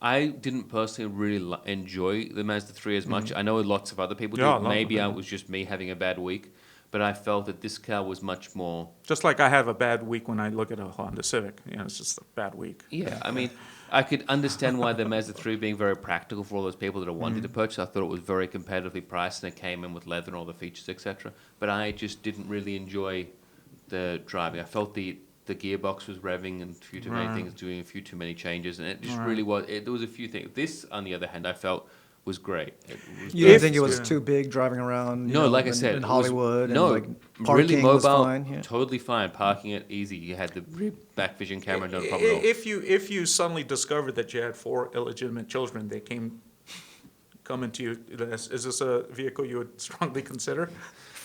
I didn't personally really enjoy the Mazda 3 as much. I know lots of other people Yeah, a do. lot of Maybe them it do. was just me having a bad week, but I felt that this car was much more. Just like I have a bad week when I look at a Honda Civic. It's just a bad week. Yeah, I mean, I could understand why the Mazda 3 being very practical for all those people that are wanting to purchase. I thought it was very competitively priced and it came in with leather and all the features, etc. But I just didn't really enjoy the driving. I felt the gearbox was revving and a few too many Right. things, doing a few too many changes, and it just Right. really was. There was a few things. This, on the other hand, I felt was great. It was You very- didn't think it was Yeah. too big driving around? No, like I said, in it was- Hollywood. no, and like really parking was mobile, fine, yeah. totally fine. Parking it easy. You had the rear back vision camera, no problem at all. If you suddenly discovered that you had 4 illegitimate children, they coming to you. Is this a vehicle you would strongly consider?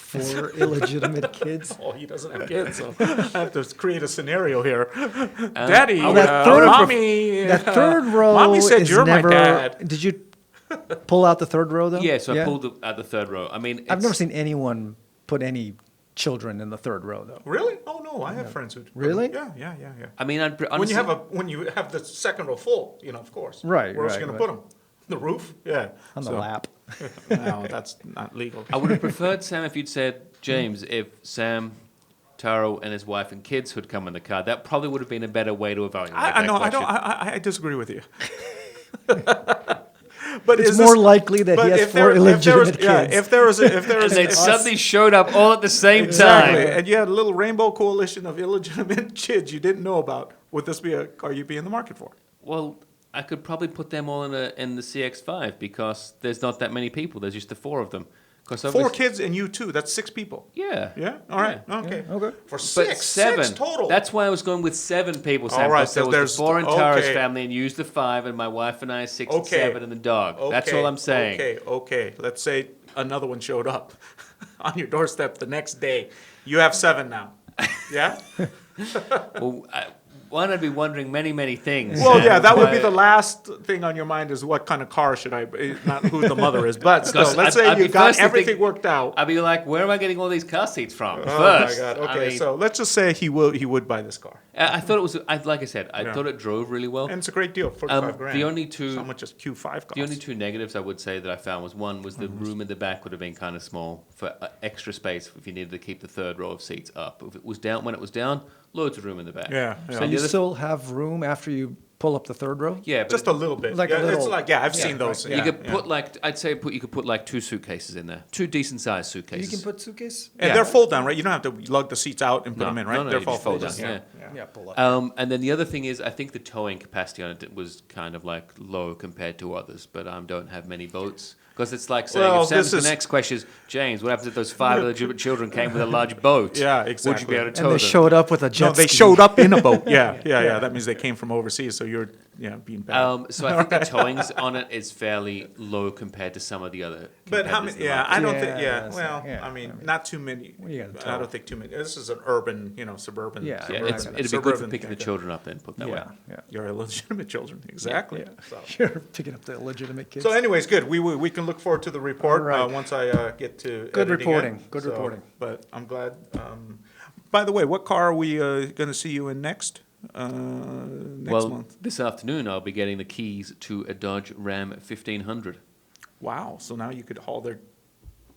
4 illegitimate kids. Oh, he doesn't have kids, so I have to create a scenario here. Daddy, Oh, that third- mommy, That third row mommy said is you're never. my dad. Did you pull out the third row though? Yeah, so I pulled out the third row. I mean, I've never it's- seen anyone put any children in the third row though. Really? Oh no, I have friends who. Really? Yeah. I mean, honestly, When you have the second row full, of course. Right, Where else are right, you gonna right. put them? The roof? Yeah. On the So- lap. No, that's not legal. I would have preferred, Sam, if you'd said, James, if Sam, Taro, and his wife and kids had come in the car, that probably would have been a better way to evaluate I that know. I question. don't. I disagree with you. But It's is more this- likely that but he has if 4 there was- illegitimate yeah, kids. if there was And they suddenly showed up all at the same exactly, time. and you had a little rainbow coalition of illegitimate kids you didn't know about, would this be a car you'd be in the market for? Well, I could probably put them all in the CX-5 because there's not that many people. There's just the 4 of them. 'Cause 4 obviously- kids and you too. That's 6 people. Yeah. Yeah. All right. Yeah. Okay. Yeah, okay. For But 6 7 total. That's why I was going with 7 people, Sam. All right, because there so was there's- the 4 in Taro's okay. family and used the 5, and my wife and I 6 and Okay. 7 and the dog. That's all I'm saying. Okay. Let's say another one showed up on your doorstep the next day. You have 7 now. Yeah. Well, one, I'd be wondering many, many things. Well, yeah, that would be But- the last thing on your mind is what kind of car should I, not who the mother is, but still, Because let's I'd say be you got first to everything think- worked out. I'd be like, where am I getting all these car seats from? Oh First, my God. I Okay, mean, so let's just say he would buy this car, I thought it was. Like I said, I Yeah. thought it drove really well. and it's a great deal, 45 grand. The only two, How much does Q5 cost? the only two negatives I would say that I found was one was Mm-hmm. the room in the back would have been kind of small for extra space if you needed to keep the third row of seats up. If it was down, when it was down, loads of room in the back. Yeah, So yeah. you the other- still have room after you pull up the third row? Yeah, but Just a little bit. Like a yeah, it's little- like I've yeah, seen those. right. Yeah, you could yeah. put like I'd say you could put like 2 suitcases in there, 2 decent sized suitcases. You can put suitcase? And yeah. they're fold down, right? You don't have to lug the seats out and put them in, right? No, they're you just fold down. down. Yeah. Yeah, pull up. And then the other thing is, I think the towing capacity on it was kind of like low compared to others, but don't have many boats. Because it's like saying, Well, if Sam's, this the is- next question is, James, what happens if those 5 illegitimate children came with a large boat? Yeah, Would you exactly. be able to tow And they them? showed up with a jet No, they ski. showed up in a boat. Yeah. That means they came from overseas, so you're being bad. So I think the towings on it is fairly low compared to some of the other. But how competitors many? in the Yeah, market. I don't Yeah, think. Yeah, that's- well, yeah, I mean, I mean, not too many. what do you gotta I tow? don't think too many. This is an urban, suburban. Yeah, Yeah, Right. it'd be good for suburban picking the kind of- children up then, put that way. Yeah. Your illegitimate children, exactly. Yeah. So. You're picking up the illegitimate kids. So, anyways, good. We can look forward to the report All right. once I get to Good editing reporting. it. Good reporting. But I'm glad. By the way, what car are we going to see you in next month? This afternoon I'll be getting the keys to a Dodge Ram 1500. Wow. So now you could haul their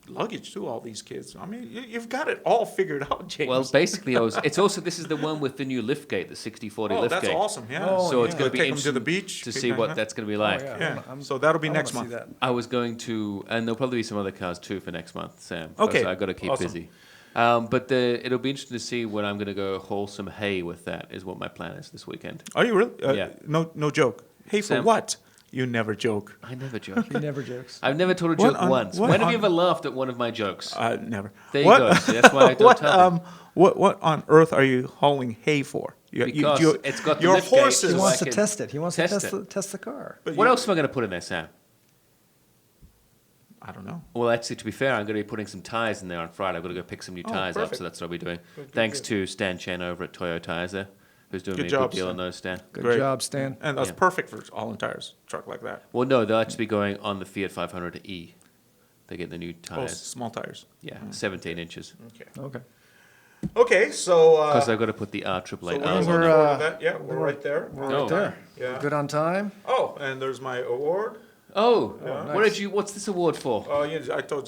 luggage to all these kids. I mean, you've got it all figured out, James. Well, basically, this is the one with the new liftgate, the 60/40 liftgate. that's awesome. Yeah. So it's going to be take them to the interesting beach to see what that's going to be like. Yeah. So that'll be next month. I was going to, and there'll probably be some other cars too for next month, Sam. Okay. So I got to keep Awesome. busy. But it'll be interesting to see when I'm going to go haul some hay with that. Is what my plan is this weekend. Are you really? Yeah. No joke. Hey, for Sam- what? You never joke. I never joke. He never jokes. I've never told a What joke on- once. what When have you on- ever laughed at one of my jokes? Never. There you go. See, that's why I don't tell them. What on earth are you hauling hay for? Because it's got the your lift gate, horses. He so wants I to can test it. He wants to test test the car. But What you- else am I going to put in there, Sam? I don't know. Well, actually, to be fair, I'm going to be putting some tyres in there on Friday. I've got to go pick some new tyres up, perfect. so that's what I'll be doing. Good, Thanks good. to Stan Chen over at Toyota Tyres there, who's doing Good me a job, good deal Stan. on those, Stan. Good Great. job, Stan. And that's Yeah. perfect for all tires, truck like that. Well, no, they'll actually be going on the Fiat 500e. They get the new Oh, tyres. small tires. Yeah, 17 inches. Okay. Okay. Okay, so Because I've got to put the R888 so Rs we're, on it. we're right there. We're Oh. right there. Yeah. Good on time. Oh, and there's my award. Oh, nice. what did you? What's this award for? Oh, yeah,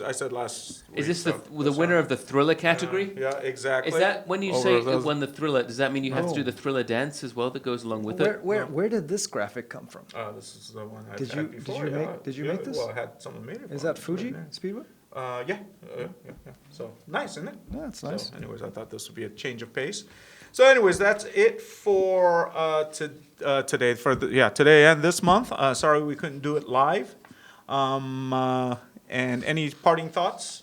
I said last. Is week, this the that's winner all. of the Thriller category? Yeah, exactly. Is that when you Over say those- it won the Thriller? Does that mean you have to do No. the Thriller dance as well that goes along with Where, it? where did this graphic come from? This is the one I Did had you- before. did you yeah. make- did you Yeah, make this? Well, I had someone made it. Is for that me. Fuji Yeah. Speedway? Yeah. So nice, isn't it? Yeah, it's nice. So, anyways, I thought this would be a change of pace. So, anyways, that's it for today. Today and this month. Sorry we couldn't do it live. And any parting thoughts?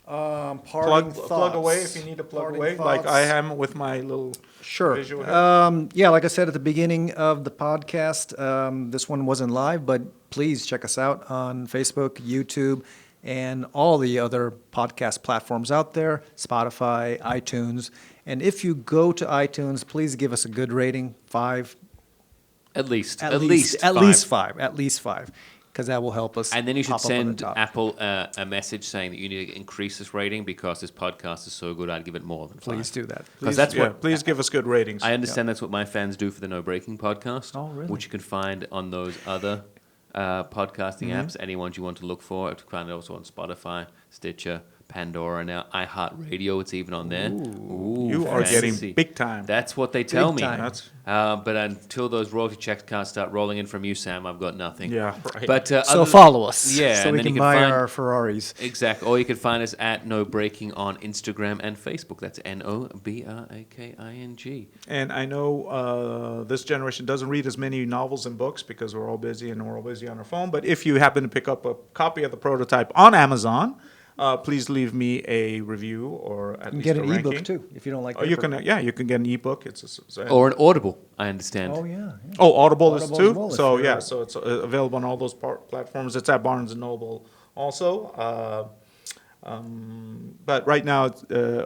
Plug away if you need to plug Parting away, like thoughts. I am with my little Sure. visual here. Yeah, like I said at the beginning of the podcast, this one wasn't live, but please check us out on Facebook, YouTube, and all the other podcast platforms out there, Spotify, iTunes. And if you go to iTunes, please give us a good rating, 5. At least At least 5, because that will help us. And then you should pop up on the send top. Apple a message saying that you need to increase this rating because this podcast is so good. I'd give it more than 5. Please do that. Because that's what Please give us good ratings. I understand. That's what my fans do for the No Breaking podcast, Oh, really? which you can find on those other podcasting apps. Any ones you want to look for, you can find it also on Spotify, Stitcher, Pandora, now iHeartRadio. It's even on there. Ooh, You are fancy. getting big time. That's what they tell me. time. That's But until those royalty checks can't start rolling in from you, Sam, I've got nothing. yeah, right. But So follow us. Yeah, So and we then can you buy find- our Ferraris. Exactly. Or you can find us at No Breaking on Instagram and Facebook. That's NOBRAKING. And I know this generation doesn't read as many novels and books because we're all busy and we're all busy on our phone. But if you happen to pick up a copy of the prototype on Amazon, please leave me a review or at You least can get a an ranking. ebook too, if you don't like Oh, you paper. can you can get an ebook. It's Or an Audible, I understand. Oh, yeah. Oh, Audible is Audible too. as well, if So you're- yeah, so it's available on all those platforms. It's at Barnes and Noble also. But right now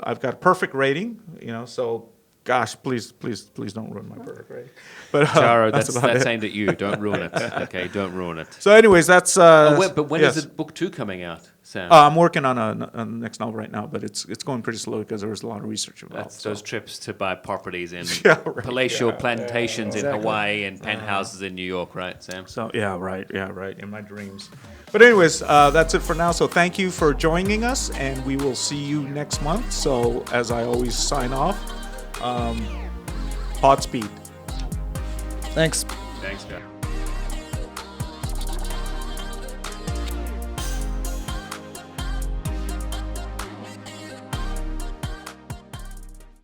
I've got a perfect rating. So gosh, please don't ruin my perfect rating. But Taro, that's about it. aimed at you. Don't ruin it. Okay, don't ruin it. So, anyways, that's. But when yes. is the book 2 coming out, Sam? I'm working on a next novel right now, but it's going pretty slow because there was a lot of research involved. That's those trips to buy properties in Yeah, right, palatial yeah. plantations in Exactly. Hawaii and penthouses in New York, right, Sam? So yeah, right, in my dreams. But anyways, that's it for now. So thank you for joining us, and we will see you next month. So as I always sign off, Podspeed. Thanks. Thanks, guys.